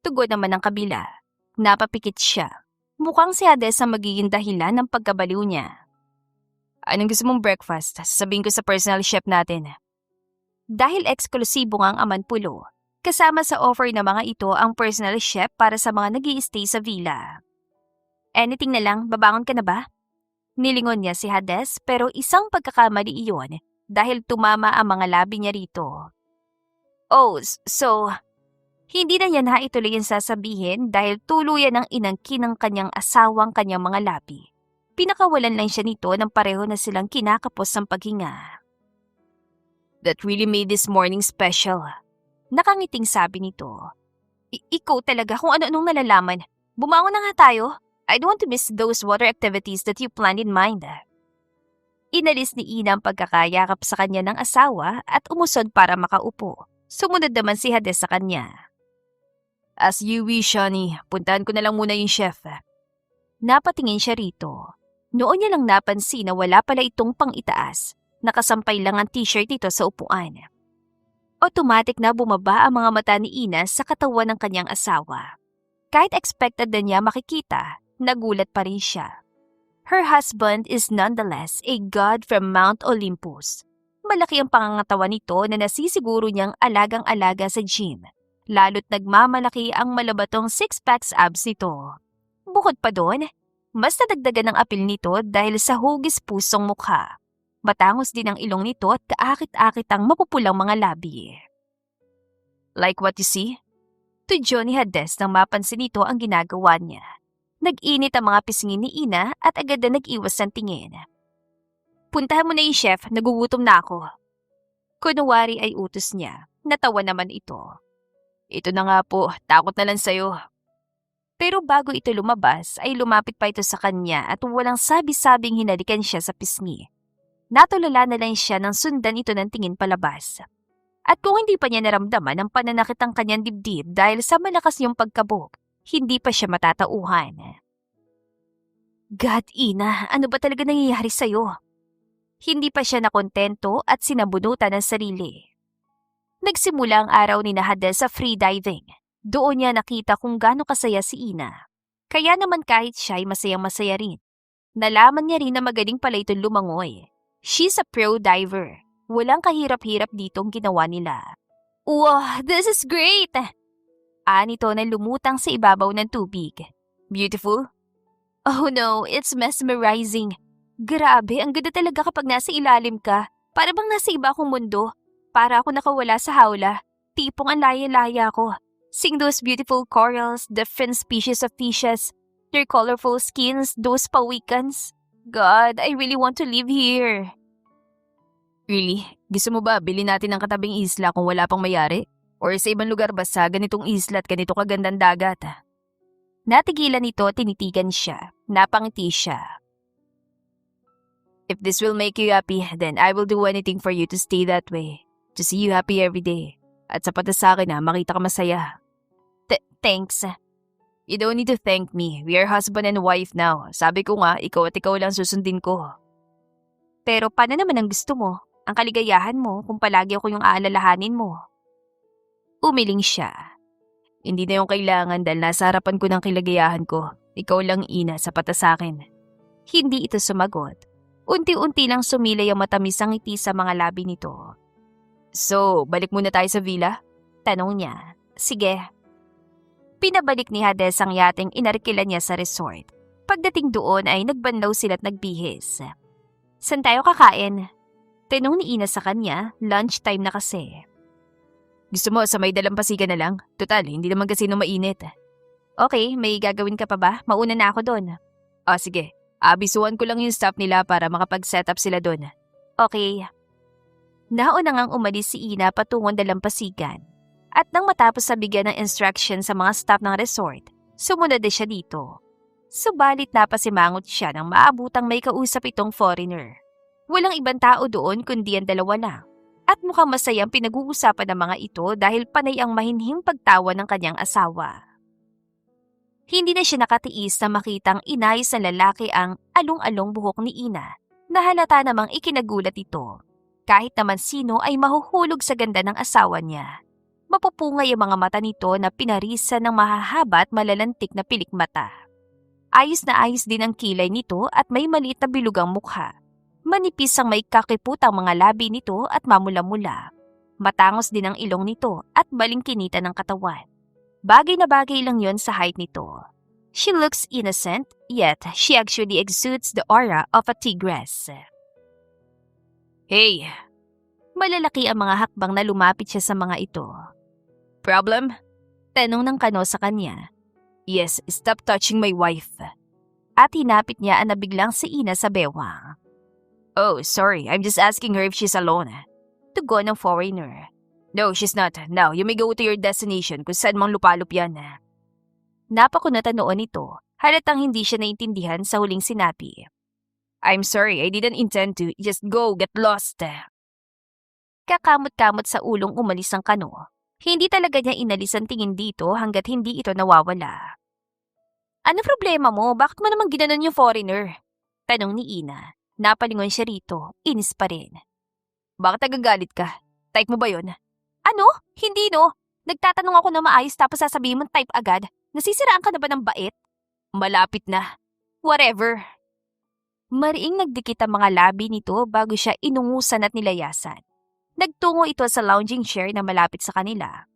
Tugon naman ng kabila. Napapikit siya. Mukhang si Hades ang magiging dahilan ng pagkabaliw niya. Anong gusto mong breakfast? Sasabihin ko sa personal chef natin. Dahil eksklusibo nga ang Amanpulo, kasama sa offer na mga ito ang personal chef para sa mga nag-i-stay sa villa. Anything na lang, babangon ka na ba? Nilingon niya si Hades pero isang pagkakamali iyon dahil tumama ang mga labi niya rito. Oh, so, hindi na niya naituloy yung sasabihin dahil tuluyan ang inangkin ng kanyang asawang kanyang mga labi. Pinakawalan lang siya nito ng pareho na silang kinakapos ng paghinga. That really made this morning special. Nakangiting sabi nito. Ikaw talaga kung ano-anong nalalaman. Bumangon na nga tayo. I don't want to miss those water activities that you planned in mind. Inalis ni Ina ang pagkakayakap sa kanya ng asawa at umusod para makaupo. Sumunod naman si Hades sa kanya. As you wish, honey. Puntahan ko na lang muna yung chef. Napatingin siya rito. Noon niya lang napansin na wala pala itong pang-itaas. Nakasampay lang ang t-shirt dito sa upuan. Automatic na bumaba ang mga mata ni Ina sa katawan ng kanyang asawa. Kahit expected na niya makikita, nagulat pa rin siya. Her husband is nonetheless a god from Mount Olympus. Malaki ang pangangatawan nito na nasisiguro niyang alagang-alaga sa gym. Lalo't nagmamalaki ang malabatong six-packs abs nito. Bukod pa doon, mas nadagdagan ang apil nito dahil sa hugis pusong mukha. Matangos din ang ilong nito at kaakit-akit ang mapupulang mga labi. Like what you see? Tudyo ni Hades nang mapansin nito ang ginagawa niya. Nag-init ang mga pisngin ni Ina at agad na nag-iwas ng tingin. Puntahan mo na yung chef, nagugutom na ako. Kunwari ay utos niya. Natawa naman ito. Ito na nga po, takot na lang sa'yo. Pero bago ito lumabas ay lumapit pa ito sa kanya at walang sabi-sabing hinalikan siya sa pisngi. Natulala na lang siya nang sundan ito ng tingin palabas. At kung hindi pa niya naramdaman ang pananakit ng kanyang dibdib dahil sa malakas niyong pagkabog, hindi pa siya matatauhan. God, Ina, ano ba talaga nangyayari sa'yo? Hindi pa siya nakontento at sinabunutan ng sarili. Nagsimula ang araw ni Hades sa free diving. Doon niya nakita kung gaano kasaya si Ina. Kaya naman kahit siya ay masayang-masaya rin. Nalaman niya rin na magaling pala itong lumangoy. She's a pro diver. Walang kahirap-hirap ditong ginawa nila. Wow, this is great! Nito na lumutang sa ibabaw ng tubig. Beautiful? Oh no, it's mesmerizing. Grabe, ang ganda talaga kapag nasa ilalim ka. Para bang nasa iba akong mundo. Para ako nakawala sa hawla. Tipong ang laya-laya ko. Seeing those beautiful corals, different species of fishes, their colorful skins, those pawikans. God, I really want to live here. Really? Gusto mo ba bilhin natin ang katabing isla kung wala pang mayari? Or sa ibang lugar ba sa ganitong isla at ganito kagandang dagat? Natigilan nito, tinitigan siya. Napangiti siya. If this will make you happy, then I will do anything for you to stay that way. To see you happy every day. At sapat na sa akin na makita ka masaya. Thanks. You don't need to thank me. We are husband and wife now. Sabi ko nga, ikaw at ikaw lang susundin ko. Pero paano naman ang gusto mo? Ang kaligayahan mo kung palagi ako yung aalalahanin mo. Umiling siya. Hindi na yung kailangan dahil nasa harapan ko ng kaligayahan ko. Ikaw lang, Ina, sapat na sa akin. Hindi ito sumagot. Unti-unti lang sumilay ang matamis ang ngiti sa mga labi nito. So, balik muna tayo sa villa? Tanong niya. Sige. Pinabalik ni Hades ang yating inarkila niya sa resort. Pagdating doon ay nagbanlaw sila at nagbihis. Saan tayo kakain? Tanong ni Ina sa kanya, lunchtime na kasi. Gusto mo sa may dalampasigan na lang? Total, hindi naman kasi mainit. Okay, may gagawin ka pa ba? Mauna na ako doon. Sige. Abisuhan ko lang yung staff nila para makapag-set up sila doon. Okay. Nauna ngang umalis si Ina patungong dalampasigan. At nang matapos sa bigyan ng instruction sa mga staff ng resort, sumunod na siya dito. Subalit napasimangot siya nang maabutang may kausap itong foreigner. Walang ibang tao doon kundi ang dalawa lang. At mukhang masayang pinag-uusapan ng mga ito dahil panay ang mahinhing pagtawa ng kanyang asawa. Hindi na siya nakatiis na makitang inayos ng lalaki ang along-along buhok ni Ina na halata namang ikinagulat ito. Kahit naman sino ay mahuhulog sa ganda ng asawa niya. Mapupungay ang mga mata nito na pinarisan ng mahahaba at malalantik na pilikmata. Ayos na ayos din ang kilay nito at may maliit na bilugang mukha. Manipis ang may kakiputang mga labi nito at mamula-mula. Matangos din ang ilong nito at balingkinita ng katawan. Bagay na bagay lang yon sa height nito. She looks innocent, yet she actually exudes the aura of a tigress. Hey! Malalaki ang mga hakbang na lumapit siya sa mga ito. Problem? Tanong ng kano sa kanya. Yes, stop touching my wife. At hinapit niya ang nabiglang si Ina sa bewang. Oh, sorry, I'm just asking her if she's alone. Tugon ng foreigner. No, she's not. Now, you may go to your destination kung saan mang lupalop yan. Napakunatan noon ito, halatang hindi siya naintindihan sa huling sinabi. I'm sorry, I didn't intend to. Just go, get lost. Kakamot-kamot sa ulong umalis ang kano. Hindi talaga niya inalis ang tingin dito hanggat hindi ito nawawala. Ano problema mo? Bakit mo naman ginanon yung foreigner? Tanong ni Ina. Napalingon siya rito, inis pa rin. Bakit nagagalit ka? Type mo ba yon? Ano? Hindi no. Nagtatanong ako na maayos tapos sasabihin mo type agad. Nasisiraan ka na ba ng bait? Malapit na. Whatever. Mariing nagdikit ang mga labi nito bago siya inungusan at nilayasan. Nagtungo ito sa lounging chair na malapit sa kanila.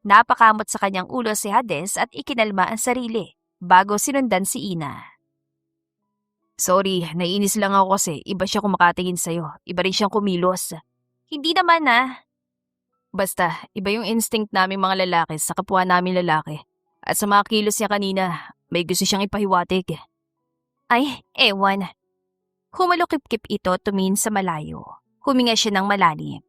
Napakamot sa kanyang ulo si Hades at ikinalma ang sarili bago sinundan si Ina. Sorry, naiinis lang ako kasi iba siya kumakatingin sa'yo. Iba rin siyang kumilos. Hindi naman Basta, iba yung instinct namin mga lalaki sa kapwa namin lalaki. At sa mga kilos niya kanina, may gusto siyang ipahiwatig. Ay, ewan. Humalukip-kip ito tumingin sa malayo. Huminga siya ng malalim.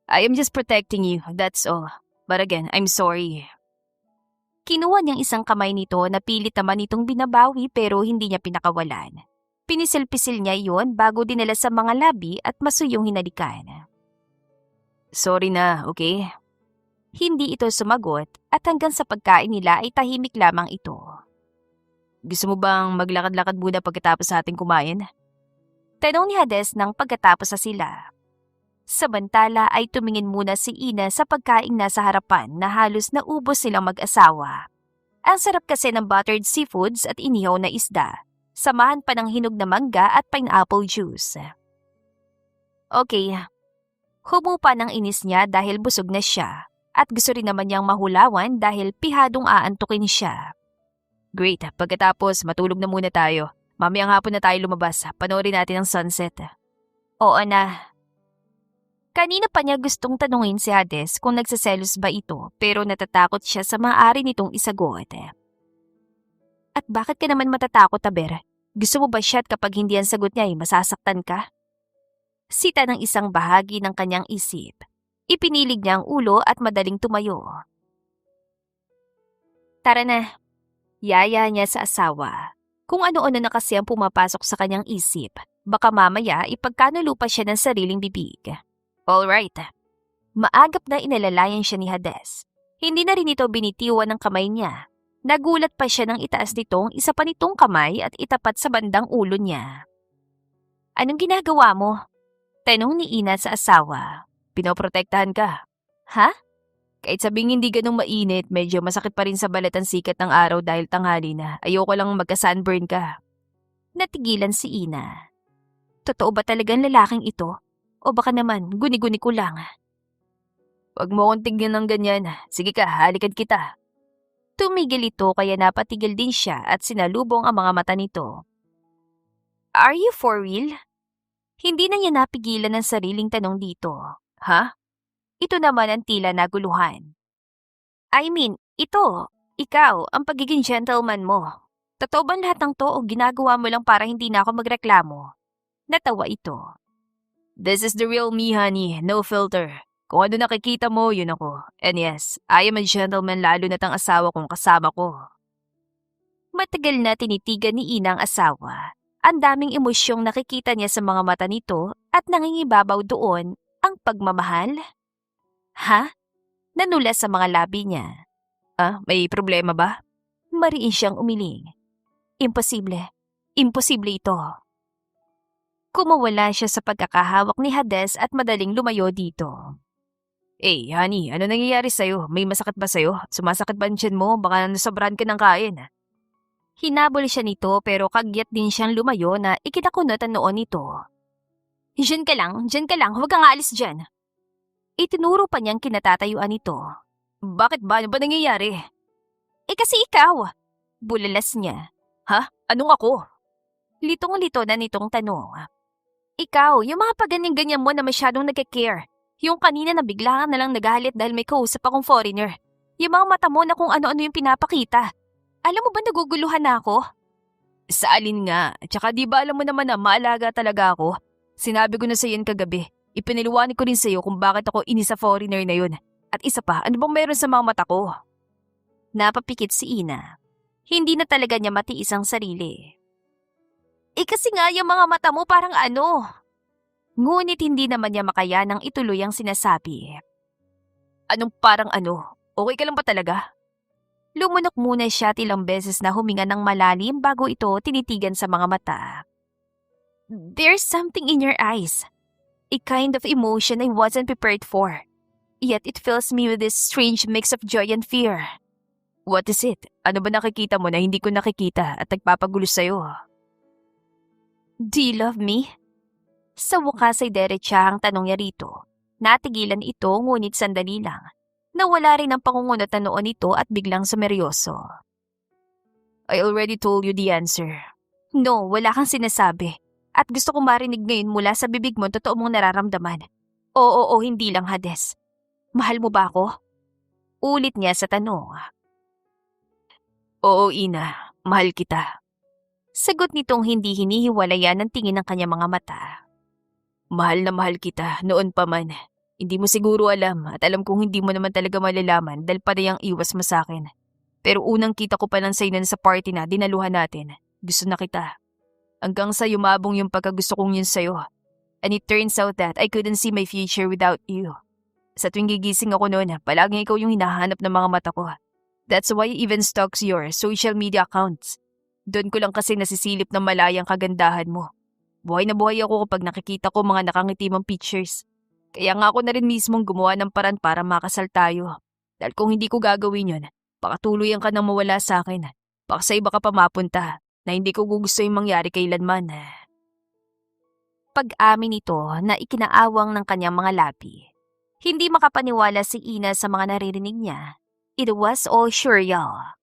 I am just protecting you, that's all. But again, I'm sorry. Kinuha niyang isang kamay nito na pilit naman itong binabawi pero hindi niya pinakawalan. Pinisil-pisil niya iyon bago dinala sa mga labi at masuyong hinalikan. Sorry na, okay? Hindi ito sumagot at hanggang sa pagkain nila ay tahimik lamang ito. Gusto mo bang maglakad-lakad muna pagkatapos sa ating kumain? Tanong ni Hades nang pagkatapos sa sila. Samantala ay tumingin muna si Ina sa pagkaing nasa harapan na halos naubos silang mag-asawa. Ang sarap kasi ng buttered seafoods at inihaw na isda, samahan pa ng hinog na mangga at pineapple juice. Okay, humupa ng inis niya dahil busog na siya at gusto rin naman niyang mahulawan dahil pihadong aantukin siya. Great, pagkatapos matulog na muna tayo. Mamayang hapon na tayo lumabas, panoorin natin ang sunset. Oo na. Kanina pa niya gustong tanungin si Hades kung nagsaselos ba ito pero natatakot siya sa maaari nitong isagot. At bakit ka naman matatakot, Aber? Gusto mo ba siya at kapag hindi ang sagot niya ay masasaktan ka? Sita ng isang bahagi ng kanyang isip. Ipinilig niya ang ulo at madaling tumayo. Tara na. Yaya niya sa asawa. Kung ano-ano na kasi ang pumapasok sa kanyang isip, baka mamaya ipagkanulupa siya ng sariling bibig. Alright. Maagap na inalalayan siya ni Hades. Hindi na rin ito binitiwan ng kamay niya. Nagulat pa siya nang itaas nitong isa pa nitong kamay at itapat sa bandang ulo niya. Anong ginagawa mo? Tanong ni Ina sa asawa. Pinoprotektahan ka. Ha? Kahit sabing hindi ganong mainit, medyo masakit pa rin sa balat ang sikat ng araw dahil tanghali na. Ayoko lang magka-sunburn ka. Natigilan si Ina. Totoo ba talagang lalaking ito? O baka naman, guni-guni ko lang. Huwag mo akong tignan ng ganyan. Sige ka, halikan kita. Tumigil ito kaya napatigil din siya at sinalubong ang mga mata nito. Are you for real? Hindi na niya napigilan ang sariling tanong dito. Ha? Ito naman ang tila naguluhan. I mean, ikaw, ang pagiging gentleman mo. Totoo ba lahat ng to o ginagawa mo lang para hindi na ako magreklamo? Natawa ito. This is the real me, honey. No filter. Kung ano nakikita mo, yun ako. And yes, I am a gentleman lalo na't ang asawa kong kasama ko. Matagal na tinitigan ni Ina ang asawa. Ang daming emosyong nakikita niya sa mga mata nito at nangingibabaw doon ang pagmamahal. Ha? Nanulas sa mga labi niya. May problema ba? Mariin siyang umiling. Imposible. Imposible ito. Kumawala siya sa pagkakahawak ni Hades at madaling lumayo dito. Hey, honey, ano nangyayari sa'yo? May masakit ba sa'yo? Sumasakit ba ang tiyan mo? Baka nasobrahan ka ng kain. Hinabol siya nito pero kagyat din siyang lumayo na ikinakunot ang noon nito. Diyan ka lang, huwag kang aalis dyan. Itinuro pa niyang kinatatayuan nito. Bakit ba? Ano ba nangyayari? Kasi ikaw, bulalas niya. Ha? Anong ako? Litong-lito na nitong tanong. Ikaw, yung mga paganyan-ganyan mo na masyadong nagkakare. Yung kanina na bigla ka nalang nagalit dahil may kausap akong foreigner. Yung mga mata mo na kung ano-ano yung pinapakita. Alam mo ba naguguluhan na ako? Sa alin nga? Tsaka di ba alam mo naman na maalaga talaga ako? Sinabi ko na sa'yo yun kagabi. Ipiniliwanag ko rin sa'yo kung bakit ako inis sa foreigner na yun. At isa pa, ano bang meron sa mga mata ko? Napapikit si Ina. Hindi na talaga niya matiis ang sarili. Kasi nga yung mga mata mo parang ano. Ngunit hindi naman niya makayanang ituloy ang sinasabi. Anong parang ano? Okay ka lang ba talaga? Lumunok muna siya ilang beses na huminga ng malalim bago ito tinitigan sa mga mata. There's something in your eyes. A kind of emotion I wasn't prepared for. Yet it fills me with this strange mix of joy and fear. What is it? Ano ba nakikita mo na hindi ko nakikita at nagpapagulo sa'yo? Do you love me? Sa wakas ay derecha ang tanong niya rito. Natigilan ito ngunit sandali lang. Nawala rin ang pangungunot na noon nito at biglang sumeryoso. I already told you the answer. No, wala kang sinasabi. At gusto ko marinig ngayon mula sa bibig mo totoo mong nararamdaman. Oo, hindi lang Hades. Mahal mo ba ako? Ulit niya sa tanong. Oo, Ina. Mahal kita. Sagot nitong hindi hinihiwalayan ng tingin ng kanyang mga mata. Mahal na mahal kita, noon pa man. Hindi mo siguro alam at alam kong hindi mo naman talaga malalaman dahil parehang iwas mo sa akin. Pero unang kita ko pa lang sa'yo sa party na dinaluhan natin. Gusto na kita. Hanggang sa yumabong yung pagkagusto kong yun sa'yo. And it turns out that I couldn't see my future without you. Sa tuwing gigising ako noon, palaging ikaw yung hinahanap ng mga mata ko. That's why I even stalks your social media accounts. Doon ko lang kasi nasisilip ng malayang kagandahan mo. Buhay na buhay ako kapag nakikita ko mga nakangiti mong pictures. Kaya nga ako na rin mismong gumawa ng paraan para makasal tayo. Dahil kung hindi ko gagawin yun, baka tuluyan ka nang mawala sa akin. Baka sa iba ka pa mapunta na hindi ko gusto yung mangyari kailanman. Pag-amin ito na ikinaawang ng kanyang mga labi. Hindi makapaniwala si Ina sa mga naririnig niya. It was all surreal.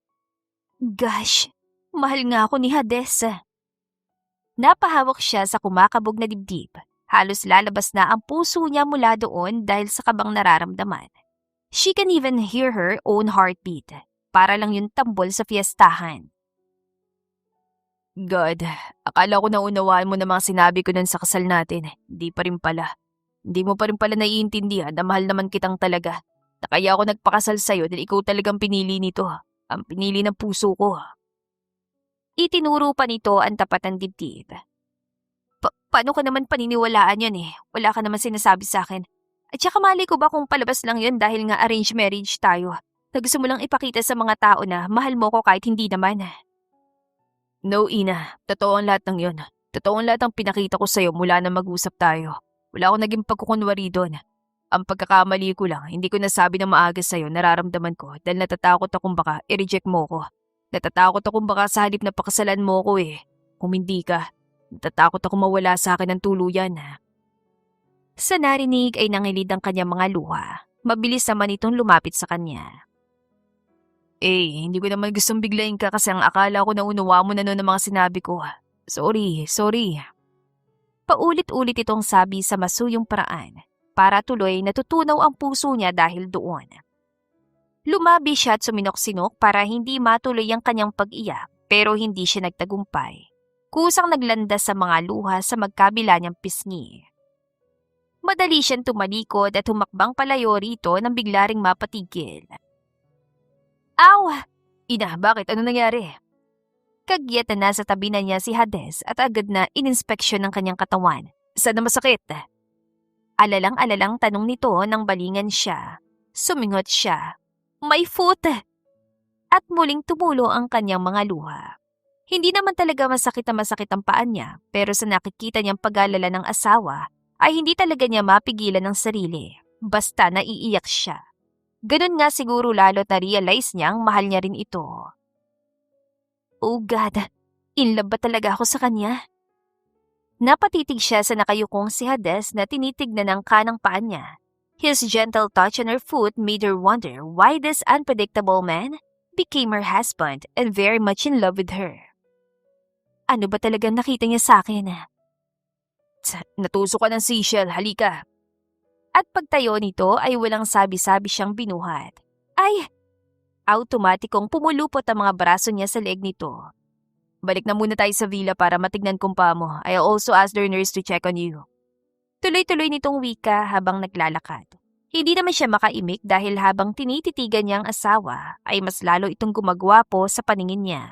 Gosh, mahal nga ako ni Hades. Napahawak siya sa kumakabog na dibdib. Halos lalabas na ang puso niya mula doon dahil sa kabang nararamdaman. She can even hear her own heartbeat. Para lang yung tambol sa fiestahan. God, akala ko naunawaan mo na mga sinabi ko nun sa kasal natin. Hindi pa rin pala. Hindi mo pa rin pala naiintindihan na mahal naman kitang talaga. Na kaya ako nagpakasal sa'yo dahil ikaw talagang pinili nito. Ang pinili ng puso ko. Itinuro pa nito ang tapat ng dibdib. Paano ko naman paniniwalaan yan eh? Wala ka naman sinasabi sa akin. At saka mali ko ba kung palabas lang yun dahil nga arranged marriage tayo? Na gusto mo lang ipakita sa mga tao na mahal mo ko kahit hindi naman. No, Ina. Totoo ang lahat ng yun. Totoong lahat ang pinakita ko sa'yo mula na mag-usap tayo. Wala akong naging pagkukunwari doon. Ang pagkakamali ko lang, hindi ko nasabi na maaga sa'yo nararamdaman ko dahil natatakot akong baka i-reject mo ko. Natatakot akong baka sa halip na pakasalan mo ko eh. Kung hindi ka, natatakot akong mawala sa akin ng tuluyan. Sa narinig ay nangilid ang kanyang mga luha. Mabilis naman itong lumapit sa kanya. Hindi ko naman gustong biglayin ka kasi ang akala ko naunawa mo na noon ang mga sinabi ko. Sorry. Paulit-ulit itong sabi sa masuyong paraan. Para tuloy natutunaw ang puso niya dahil doon. Lumabi siya at suminok-sinok para hindi matuloy ang kanyang pag-iyak pero hindi siya nagtagumpay. Kusang naglandas sa mga luha sa magkabila niyang pisngi. Madali siyang tumalikod at humakbang palayo rito nang bigla ring mapatigil. Aw! Ina, bakit? Ano nangyari? Kagyat na nasa tabi na niya si Hades at agad na ininspeksyon ng kanyang katawan. Saan na masakit? Alalang-alalang tanong nito nang balingan siya. Sumingot siya. May foot! At muling tumulo ang kanyang mga luha. Hindi naman talaga masakit ang paan niya, pero sa nakikita niyang pag-alala ng asawa, ay hindi talaga niya mapigilan ang sarili. Basta naiiyak siya. Ganun nga siguro lalo't na-realize niyang mahal niya rin ito. Oh God, in love ba talaga ako sa kanya? Napatitig siya sa nakayukong si Hades na tinitignan ng kanang paan niya. His gentle touch on her foot made her wonder why this unpredictable man became her husband and very much in love with her. Ano ba talagang nakita niya sa akin? Natusok ka ng seashell, halika. At pagtayo nito ay walang sabi-sabi siyang binuhat. Ay! Automatikong pumulupot ang mga braso niya sa leeg nito. Balik na muna tayo sa villa para matignan kung pa mo. I also asked their nurse to check on you. Tuloy-tuloy nitong wika habang naglalakad. Hindi naman siya makaimik dahil habang tinititigan niya ang asawa ay mas lalo itong gumagwapo sa paningin niya.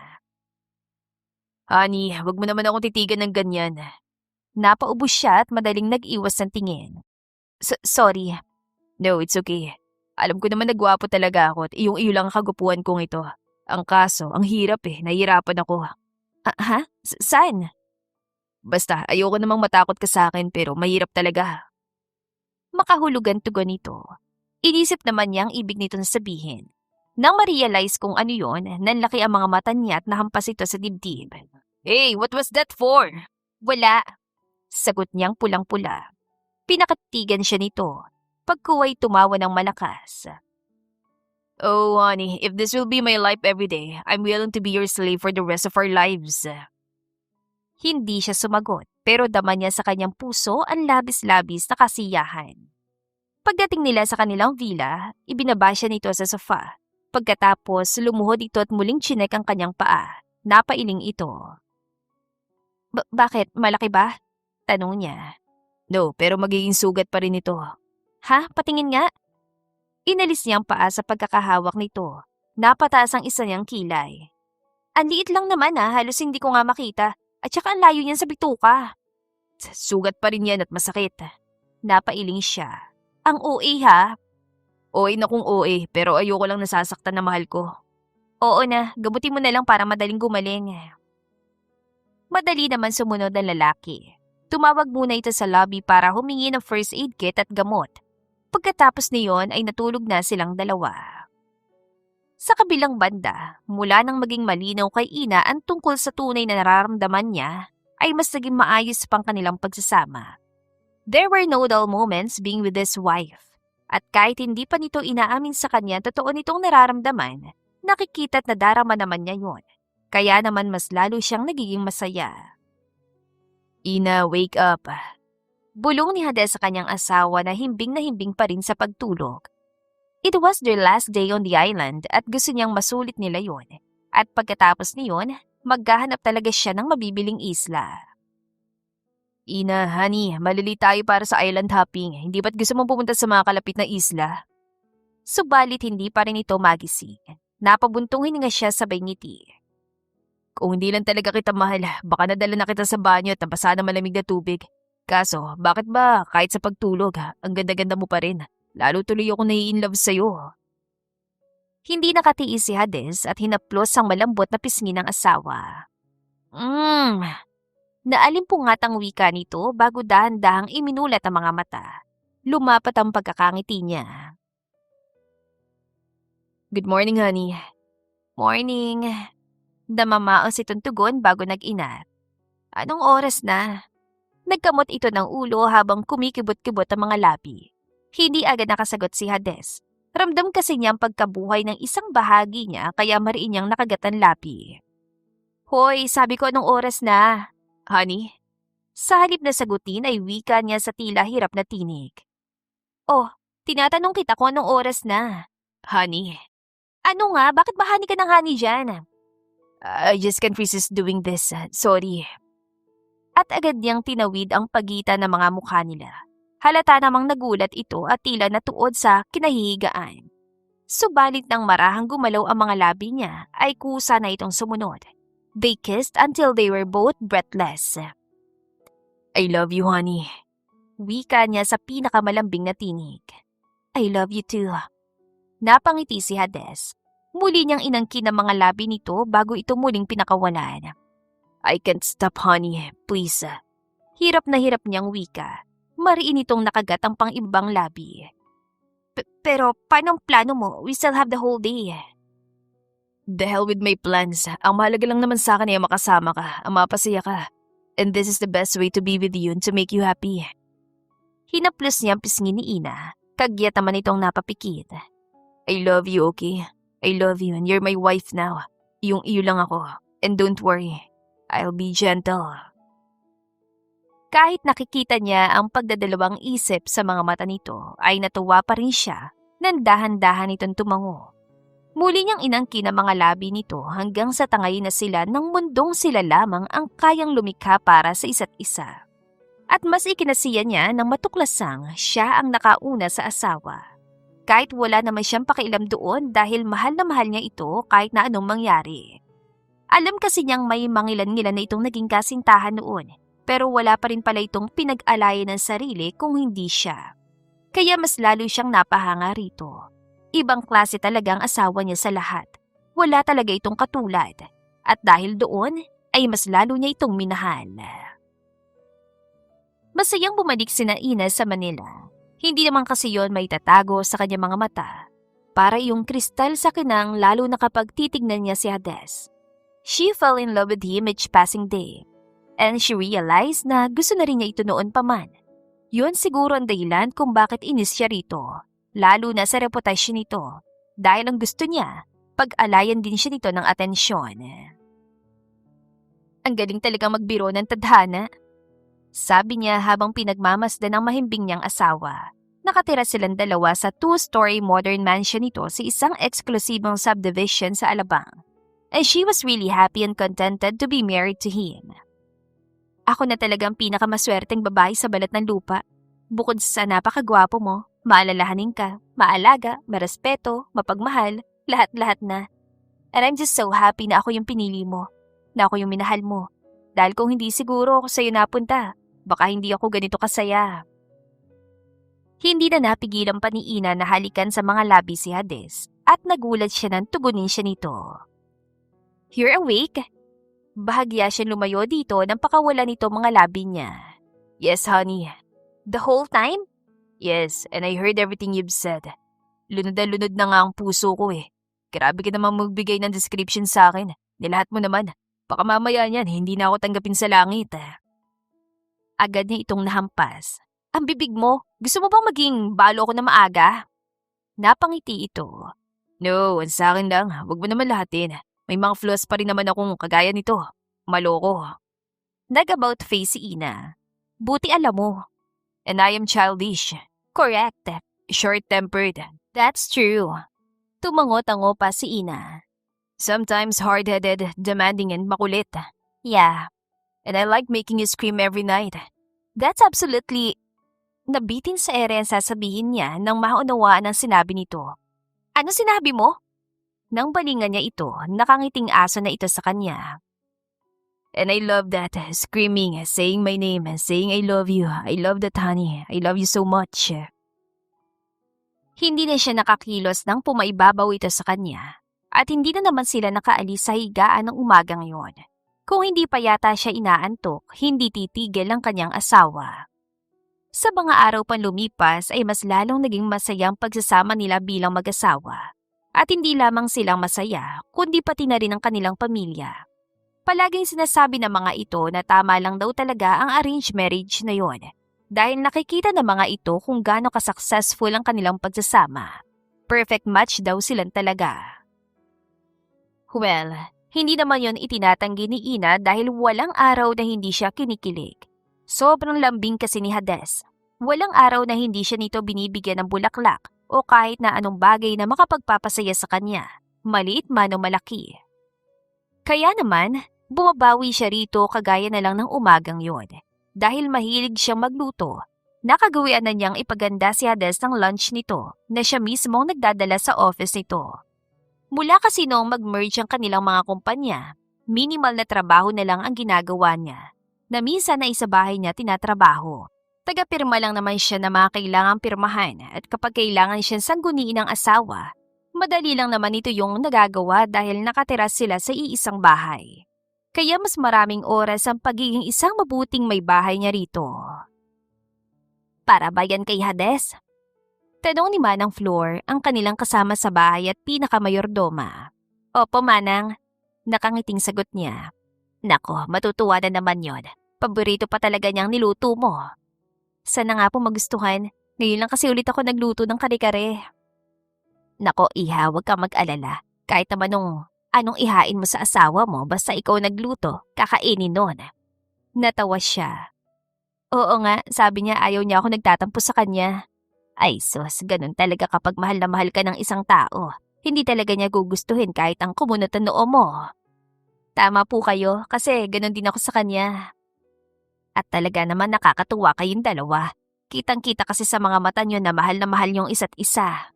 Honey, wag mo naman akong titigan ng ganyan. Napaubos siya at madaling nag-iwas ng tingin. Sorry. No, it's okay. Alam ko naman nagwapo talaga ako at iyong-iyo lang ang kagupuan kong ito. Ang kaso, ang hirap nahihirapan ako. Ha? Saan? Basta, ayoko namang matakot ka sa akin pero mahirap talaga. Makahulugan tugon nito. Inisip naman niya ang ibig nito na sabihin. Nang ma-realize kung ano yon, nanlaki ang mga mata niya at nahampas ito sa dibdib. Hey, what was that for? Wala. Sagot niyang pulang-pula. Pinakatigan siya nito. Pagkuway tumawa ng malakas. Oh, honey, if this will be my life every day, I'm willing to be your slave for the rest of our lives. Hindi siya sumagot, pero dama niya sa kanyang puso ang labis-labis na kasiyahan. Pagdating nila sa kanilang villa, ibinaba siya nito sa sofa. Pagkatapos, lumuhod ito at muling chinek ang kanyang paa. Napailing ito. Bakit? Malaki ba? Tanong niya. No, pero magiging sugat pa rin ito. Ha? Patingin nga. Inalis niyang paa sa pagkakahawak nito. Napataas ang isa niyang kilay. Ang liit lang naman halos hindi ko nga makita. At saka ang layo niyan sa bituka. Sugat pa rin yan at masakit. Napailing siya. Ang OA ha? OA na kung OA, pero ayoko lang nasasaktan na mahal ko. Oo na, gamutin mo na lang para madaling gumaling. Madali naman sumunod ang lalaki. Tumawag muna ito sa lobby para humingi ng first aid kit at gamot. Pagkatapos niyon ay natulog na silang dalawa. Sa kabilang banda, mula nang maging malinaw kay Ina ang tungkol sa tunay na nararamdaman niya, ay mas naging maayos pang kanilang pagsasama. There were no dull moments being with his wife. At kahit hindi pa nito inaamin sa kanya totoo nitong nararamdaman, nakikita at nadarama naman niya yun. Kaya naman mas lalo siyang nagiging masaya. Ina, wake up. Bulong ni Hades sa kanyang asawa na himbing pa rin sa pagtulog. It was their last day on the island at gusto niyang masulit nila yun. At pagkatapos niyon, maghahanap talaga siya ng mabibiling isla. Ina, honey, malili tayo para sa island hopping. Hindi ba't gusto mong pumunta sa mga kalapit na isla? Subalit hindi pa rin ito magising. Napabuntong hininga siya sabay ngiti. Kung hindi lang talaga kita mahal, baka nadala na kita sa banyo at nabasa na malamig na tubig. Kaso, bakit ba kahit sa pagtulog, ang ganda-ganda mo pa rin? Lalo tuloy ako nai-inlove sa'yo. Hindi nakatiis si Hades at hinaplos ang malambot na pisngi ng asawa. Naalimpungat ang wika nito bago dahan-dahang iminulat ang mga mata. Lumapat ang pagkakangiti niya. Good morning, honey. Morning. Namamaos itong tugon bago nag-inat. Anong oras na? Nagkamot ito ng ulo habang kumikibot-kibot ang mga labi. Hindi agad nakasagot si Hades. Ramdam kasi niya ang pagkabuhay ng isang bahagi niya kaya mariin niyang nakagatan labi. Hoy, sabi ko anong oras na? Honey? Sa halip na sagutin ay wika niya sa tila hirap na tinig. Oh, tinatanong kita kung anong oras na. Honey? Ano nga? Bakit ba honey ka ng honey dyan? I just can't resist doing this. Sorry. At agad niyang tinawid ang pagitan ng mga mukha nila. Halata namang nagulat ito at tila natuod sa kinahihigaan. Subalit nang marahang gumalaw ang mga labi niya, ay kusa na itong sumunod. They kissed until they were both breathless. I love you, honey. Wika niya sa pinakamalambing na tinig. I love you too. Napangiti si Hades. Muli niyang inangkin ang mga labi nito bago ito muling pinakawalan. I can't stop, honey. Please. Hirap na hirap niyang wika. Mariin itong nakagat ang pang-ibang labi. Pero paano ang plano mo? We still have the whole day. The hell with my plans. Ang mahalaga lang naman sa akin ay makasama ka, ang mapasaya ka. And this is the best way to be with you and to make you happy. Hinaplos niya ang pisngi ni Ina. Kagyat naman itong napapikit. I love you, okay? I love you and you're my wife now. Iyong iyo lang ako. And don't worry, I'll be gentle. Kahit nakikita niya ang pagdadalawang isip sa mga mata nito, ay natuwa pa rin siya nang dahan-dahan itong tumango. Muli niyang inangkin ang mga labi nito hanggang sa tangayin na sila ng mundong sila lamang ang kayang lumikha para sa isa't isa. At mas ikinasiya niya nang matuklasang siya ang nakauna sa asawa. Kahit wala naman siyang pakialam doon dahil mahal na mahal niya ito kahit na anong mangyari. Alam kasi niyang may mangilan-ngilan na itong naging kasintahan noon, pero wala pa rin pala itong pinag-alayan ng sarili kung hindi siya. Kaya mas lalo siyang napahanga rito. Ibang klase talaga ang asawa niya sa lahat. Wala talaga itong katulad. At dahil doon, ay mas lalo niya itong minahal. Masayang bumalik sina Ina sa Manila. Hindi naman kasi yon may tatago sa kanyang mga mata. Para yung kristal sa kinang lalo na kapag titignan niya si Hades. She fell in love with him each passing day. And she realized na gusto na rin niya ito noon pa man. Yun siguro ang dahilan kung bakit inis siya rito. Lalo na sa reputasyon nito. Dahil ang gusto niya, pag-alayan din siya nito ng atensyon. Ang galing talagang magbiro ng tadhana. Sabi niya habang pinagmamasdan ng mahimbing niyang asawa. Nakatira silang dalawa sa 2-story modern mansion nito sa isang eksklusibong subdivision sa Alabang. And she was really happy and contented to be married to him. Ako na talagang pinakamaswerteng babae sa balat ng lupa. Bukod sa napakagwapo mo, maalalahanin ka, maalaga, marespeto, mapagmahal, lahat-lahat na. And I'm just so happy na ako yung pinili mo, na ako yung minahal mo. Dahil kung hindi siguro ako sa'yo napunta, baka hindi ako ganito kasaya. Hindi na napigilan pa ni Ina na halikan sa mga labi si Hades at nagulat siya nang tugunin siya nito. You're awake? Bahagya siya lumayo dito nang pakawala nito mga labi niya. Yes, honey. The whole time? Yes, and I heard everything you've said. Lunod na lunod na nga ang puso ko eh. Grabe ka naman magbigay ng description sa akin. Nilahat mo naman. Baka mamaya niyan, hindi na ako tanggapin sa langit. Agad niya itong nahampas. Ang bibig mo, gusto mo bang maging balo ko na maaga? Napangiti ito. No, ang sa akin lang. Huwag mo naman lahatin. May mga flaws pa rin naman akong kagaya nito. Maloko. Nag-about face si Ina. Buti alam mo. And I am childish. Correct. Short-tempered. That's true. Tumango-tango pa si Ina. Sometimes hard-headed, demanding and makulit. Yeah. And I like making you scream every night. That's absolutely... Nabitin sa ere ang sasabihin niya nang maunawaan ang sinabi nito. Ano sinabi mo? Nang balingan niya ito, nakangiting aso na ito sa kanya. And I love that, screaming, saying my name, saying I love you. I love that, honey. I love you so much. Hindi na siya nakakilos nang pumaibabaw ito sa kanya. At hindi na naman sila nakaalis sa higaan ng umagang yon. Kung hindi pa yata siya inaantok, hindi titigil ang kanyang asawa. Sa mga araw pang lumipas ay mas lalong naging masayang pagsasama nila bilang mag-asawa. At hindi lamang silang masaya, kundi pati na rin ang kanilang pamilya. Palaging sinasabi ng mga ito na tama lang daw talaga ang arranged marriage na yon. Dahil nakikita ng mga ito kung gaano ka-successful ang kanilang pagsasama. Perfect match daw silang talaga. Well, hindi naman yon itinatanggi ni Ina dahil walang araw na hindi siya kinikilig. Sobrang lambing kasi ni Hades. Walang araw na hindi siya nito binibigyan ng bulaklak o kahit na anong bagay na makapagpapasaya sa kanya, maliit man o malaki. Kaya naman, bumabawi siya rito kagaya na lang ng umagang yon. Dahil mahilig siyang magluto, nakagawian na niyang ipaganda si Hades ng lunch nito na siya mismong nagdadala sa office nito. Mula kasi noong mag-merge ang kanilang mga kumpanya, minimal na trabaho na lang ang ginagawa niya, na minsan ay sa bahay niya tinatrabaho. Taga-pirma lang naman siya na mga kailangang pirmahan at kapag kailangan siyang sangguniin ng asawa, madali lang naman ito yung nagagawa dahil nakatira sila sa iisang bahay. Kaya mas maraming oras ang pagiging isang mabuting may bahay niya rito. Para ba yan kay Hades? Tanong ni Manang Flor ang kanilang kasama sa bahay at pinakamayordoma. Opo, Manang. Nakangiting sagot niya. Nako, matutuwa na naman yon. Paborito pa talaga niyang niluto mo. Sana nga po magustuhan. Ngayon lang kasi ulit ako nagluto ng kare-kare. Nako, Iha, huwag ka mag-alala. Kahit naman anong ihain mo sa asawa mo basta ikaw nagluto, kakainin nun. Natawa siya. Oo nga, sabi niya ayaw niya ako nagtatampo sa kanya. Ay sus, ganun talaga kapag mahal na mahal ka ng isang tao. Hindi talaga niya gugustuhin kahit ang kumunot na noo mo. Tama po kayo kasi ganun din ako sa kanya. At talaga naman nakakatuwa kayong dalawa. Kitang-kita kasi sa mga mata niyo na mahal yung isa't isa.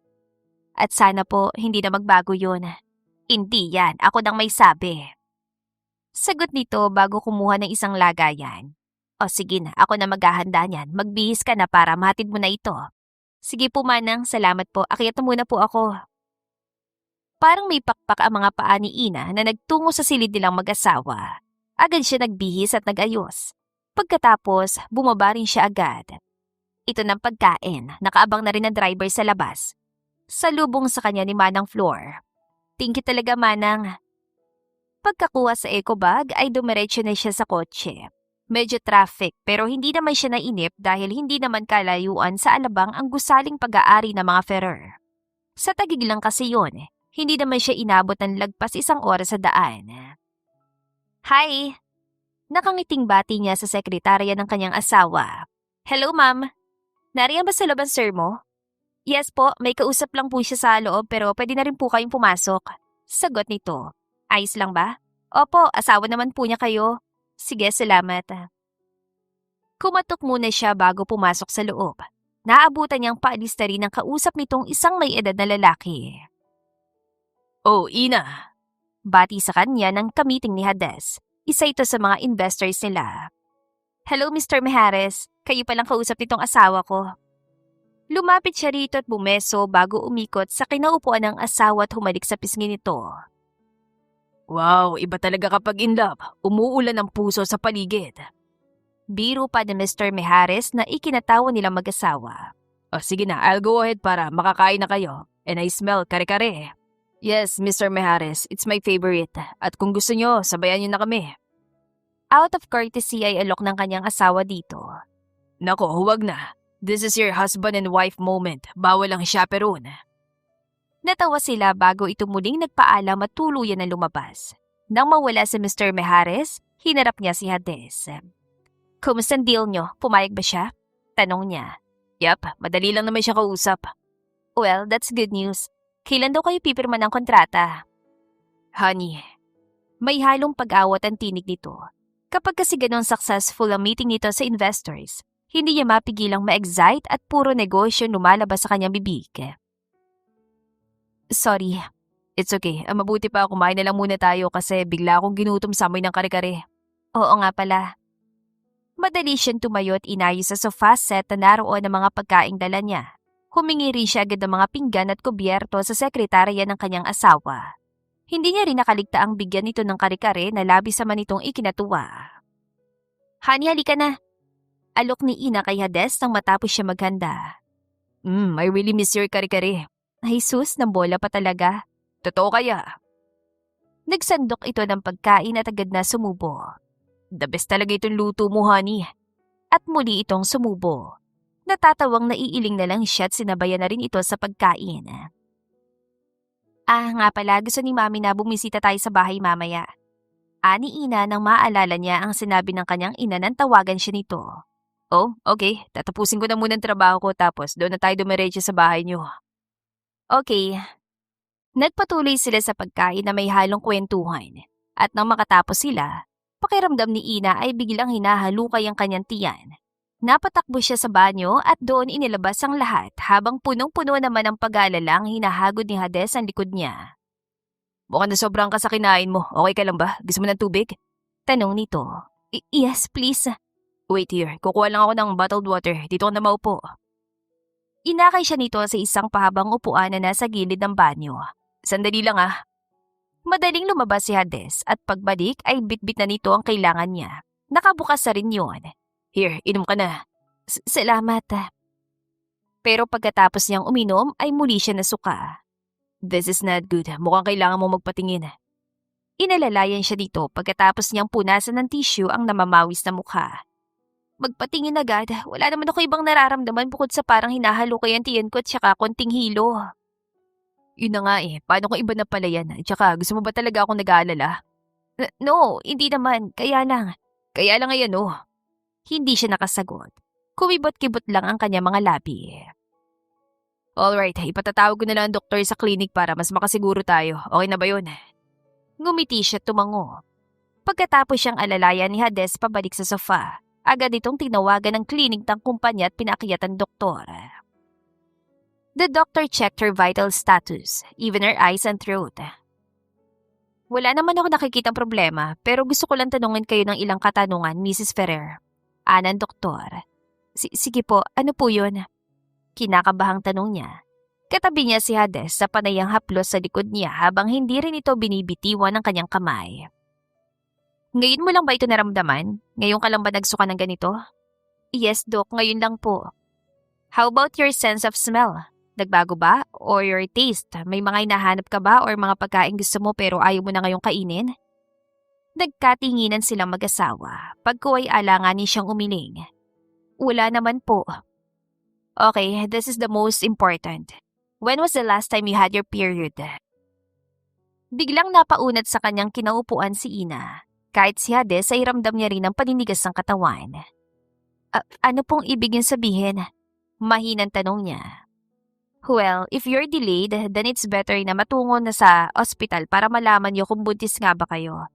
At sana po hindi na magbago yun. Hindi yan, ako nang may sabi. Sagot nito bago kumuha ng isang lagayan. O sige na, ako na maghahanda niyan. Magbihis ka na para mahatid mo na ito. Sige po, Manang, salamat po. Akyat na muna po ako. Parang may pakpak ang mga paa ni Ina na nagtungo sa silid nilang mag-asawa. Agad siya nagbihis at nag-ayos. Pagkatapos, bumaba rin siya agad. Ito ng pagkain, nakaabang na rin ang driver sa labas. Salubong sa kanya ni Manang Flor. Thank you talaga, Manang. Pagkakuha sa eco bag ay dumiretso na siya sa kotse. Medyo traffic pero hindi naman siya nainip dahil hindi naman kalayuan sa Alabang ang gusaling pag-aari ng mga Ferrer. Sa Taguig lang kasi yun, hindi naman siya inabot ng lagpas 1 oras sa daan. Hi! Nakangiting bati niya sa sekretarya ng kanyang asawa. Hello, ma'am. Nariyan ba sa loob ang sir mo? Yes po, may kausap lang po siya sa loob pero pwede na rin po kayong pumasok. Sagot nito. Ayos lang ba? Opo, asawa naman po niya kayo. Sige, salamat. Kumatok muna siya bago pumasok sa loob. Naabutan niyang paalis na rin ang kausap nitong isang may edad na lalaki. Oh, Ina. Bati sa kanya ng kamiting ni Hades. Isa ito sa mga investors nila. Hello, Mr. Mejares. Kayo palang kausap nitong asawa ko. Lumapit siya rito at bumeso bago umikot sa kinaupuan ng asawa at humalik sa pisngi nito. Wow, iba talaga kapag in love. Umuulan ng puso sa paligid. Biro pa ni Mr. Mejares na ikinatawa nilang mag-asawa. O sige na, I'll go ahead para makakain na kayo. And I smell kare-kare. Yes, Mr. Mejares, it's my favorite. At kung gusto nyo, sabayan nyo na kami. Out of courtesy ay alok ng kanyang asawa dito. Nako, huwag na. This is your husband and wife moment. Bawal ang chaperone. Natawa sila bago ito muling nagpaalam at tuluyan na lumabas. Nang mawala si Mr. Mejares, hinarap niya si Hades. Kumusta ang deal nyo? Pumayag ba siya? Tanong niya. Yap, madali lang naman siya kausap. Well, that's good news. Kailan daw kayo pipirma ng kontrata? Honey. May halong pag-awat ang tinig nito. Kapag kasi ganun successful ang meeting nito sa investors, hindi niya mapigilang ma-excite at puro negosyo lumalabas sa kanyang bibig. Sorry. It's okay. Mabuti pa kumain na lang muna tayo kasi bigla akong ginutom sa amoy ng kare-kare. Oo nga pala. Madali siyang tumayo at inayos sa sofa set na naroon ang mga pagkaing dala niya. Humingi rin siya agad ng mga pinggan at kubyerto sa sekretarya ng kanyang asawa. Hindi niya rin nakaligtaang bigyan nito ng kare-kare na labis naman itong ikinatuwa. Honey, halika na. Alok ni Ina kay Hades nang matapos siya maghanda. I really miss your kare-kare. Ay sus, ng bola pa talaga. Totoo kaya? Nagsandok ito ng pagkain at agad na sumubo. The best talaga itong luto mo, honey. At muli itong sumubo. Natatawang naiiling na lang siya at sinabayan na rin ito sa pagkain. Nga pala, gusto ni Mami na bumisita tayo sa bahay mamaya. Ani Ina nang maalala niya ang sinabi ng kanyang ina nang tawagan siya nito. Oh, okay. Tatapusin ko na muna ang trabaho ko tapos doon na tayo dumiretso sa bahay niyo. Okay. Nagpatuloy sila sa pagkain na may halong kwentuhan. At nang makatapos sila, pakiramdam ni Ina ay biglang hinahalukay ang kanyang tiyan. Napatakbo siya sa banyo at doon inilabas ang lahat habang punong-puno naman ang pag-aalala ang hinahagod ni Hades ang likod niya. Mukhang na sobrang ka sa kinain mo. Okay ka lang ba? Gusto mo ng tubig? Tanong nito. Yes, please. Wait here. Kukuha lang ako ng bottled water. Dito ka na maupo. Inakay siya nito sa isang pahabang upuan na nasa gilid ng banyo. Sandali lang ah. Madaling lumabas si Hades at pagbalik ay bitbit na nito ang kailangan niya. Nakabukas na rin yun. Here, inom ka na. Salamat. Pero pagkatapos niyang uminom ay muli siya nasuka. This is not good. Mukhang kailangan mo magpatingin. Inalalayan siya dito pagkatapos niyang punasan ng tissue ang namamawis na mukha. Magpatingin agad, wala naman ako ibang nararamdaman bukod sa parang hinahalukay ang tiyan ko at saka konting hilo. Yun na nga eh, paano kung iba na pala yan? Tsaka gusto mo ba talaga akong nag-aalala? No, hindi naman, kaya lang. Kaya lang ngayon oh. Hindi siya nakasagot. Kumibot-kibot lang ang kanya mga labi. Alright, ipatatawag ko na lang ang doktor sa clinic para mas makasiguro tayo. Okay na ba yun? Ngumiti siya tumango. Pagkatapos siyang alalayan ni Hades pabalik sa sofa, agad itong tinawagan ng klinik ng kumpanya at pinakyat ang doktor. The doctor checked her vital status, even her eyes and throat. Wala naman ako nakikitang problema, pero gusto ko lang tanungin kayo ng ilang katanungan, Mrs. Ferrer. Ng doktor. Sige po, ano po yun? Kinakabahang tanong niya. Katabi niya si Hades sa panayang haplos sa likod niya habang hindi rin ito binibitiwan ng kanyang kamay. Ngayon mo lang ba ito naramdaman? Ngayon ka lang ba nagsuka ng ganito? Yes, Doc. Ngayon lang po. How about your sense of smell? Nagbago ba? Or your taste? May mga hinahanap ka ba or mga pagkain gusto mo pero ayaw mo na ngayong kainin? Nagkatinginan silang mag-asawa. Pagko ay alanganin siyang umiling. Wala naman po. Okay, this is the most important. When was the last time you had your period? Biglang napaunat sa kanyang kinaupuan si Ina. Kahit si Hades ay ramdam niya rin ang paninigas ng katawan. Ano pong ibig niyong sabihin? Mahinang tanong niya. Well, if you're delayed, then it's better na matungo na sa ospital para malaman niyo kung buntis nga ba kayo.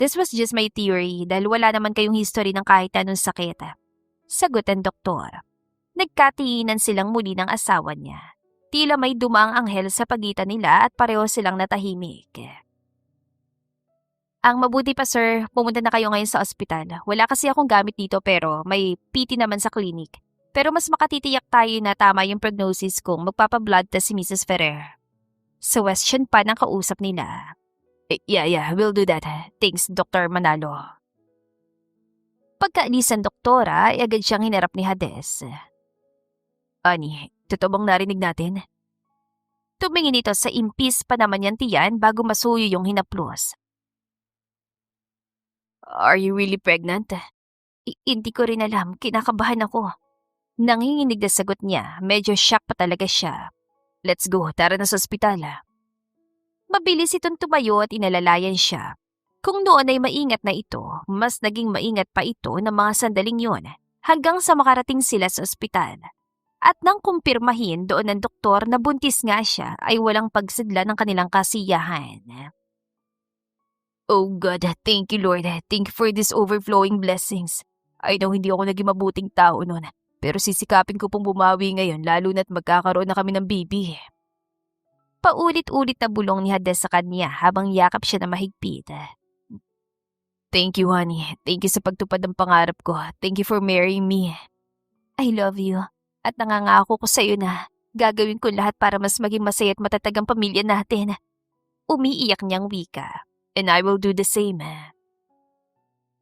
This was just my theory dahil wala naman kayong history ng kahit anong sakit. Sagot ang doktor. Nagkatinginan silang muli ng asawa niya. Tila may dumaang anghel sa pagitan nila at pareho silang natahimik. Ang mabuti pa sir, pumunta na kayo ngayon sa ospital. Wala kasi akong gamit dito pero may PT naman sa clinic. Pero mas makatitiyak tayo na tama yung prognosis kung magpapablood test si Mrs. Ferrer. Question pa ng kausap nila. Yeah, we'll do that. Thanks, Dr. Manalo. Pagkaalis ng doktora, ay agad siyang hinarap ni Hades. Ani, totoo bang narinig natin? Tumingin ito sa impis pa naman niyang tiyan bago masuyo yung hinaplos. Are you really pregnant? Hindi ko rin alam, kinakabahan ako. Nanginginig na sagot niya, medyo shock pa talaga siya. Let's go, tara na sa ospital. Mabilis itong tumayo at inalalayan siya. Kung noon ay maingat na ito, mas naging maingat pa ito ng mga sandaling yon hanggang sa makarating sila sa ospital. At nang kumpirmahin doon ng doktor na buntis nga siya ay walang pagsidla ng kanilang kasiyahan. Oh God, thank you Lord. Thank you for these overflowing blessings. I know hindi ako naging mabuting tao noon, pero sisikapin ko pong bumawi ngayon lalo na't magkakaroon na kami ng baby. Paulit-ulit na bulong ni Hades sa kanya habang yakap siya na mahigpit. Thank you honey. Thank you sa pagtupad ng pangarap ko. Thank you for marrying me. I love you. At nangangako ko sa iyo na gagawin ko lahat para mas maging masaya at matatag ang pamilya natin. umiiyak niyang wika. And I will do the same.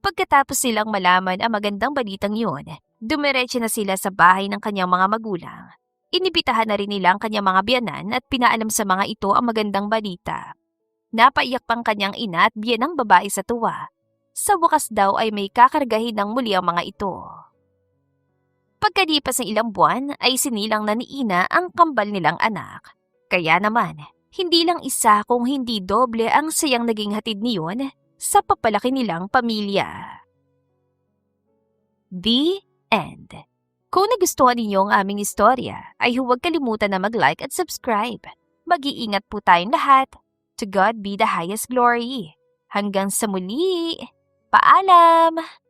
Pagkatapos silang malaman ang magandang balitang yun, dumiretso na sila sa bahay ng kanyang mga magulang. Inibitahan na rin nila ang kanyang mga biyanan at pinaalam sa mga ito ang magandang balita. Napaiyak pang kanyang ina at biyanang babae sa tuwa. Sa wakas daw ay may kakargahin ng muli ang mga ito. Pagkalipas ng ilang buwan ay sinilang na ni Ina ang kambal nilang anak. Kaya naman, hindi lang isa kung hindi doble ang sayang naging hatid niyon sa papalaki nilang pamilya. The end. Kung nagustuhan ninyo ang aming istorya, ay huwag kalimutan na mag-like at subscribe. Mag-iingat po tayong lahat. To God be the highest glory. Hanggang sa muli. Paalam!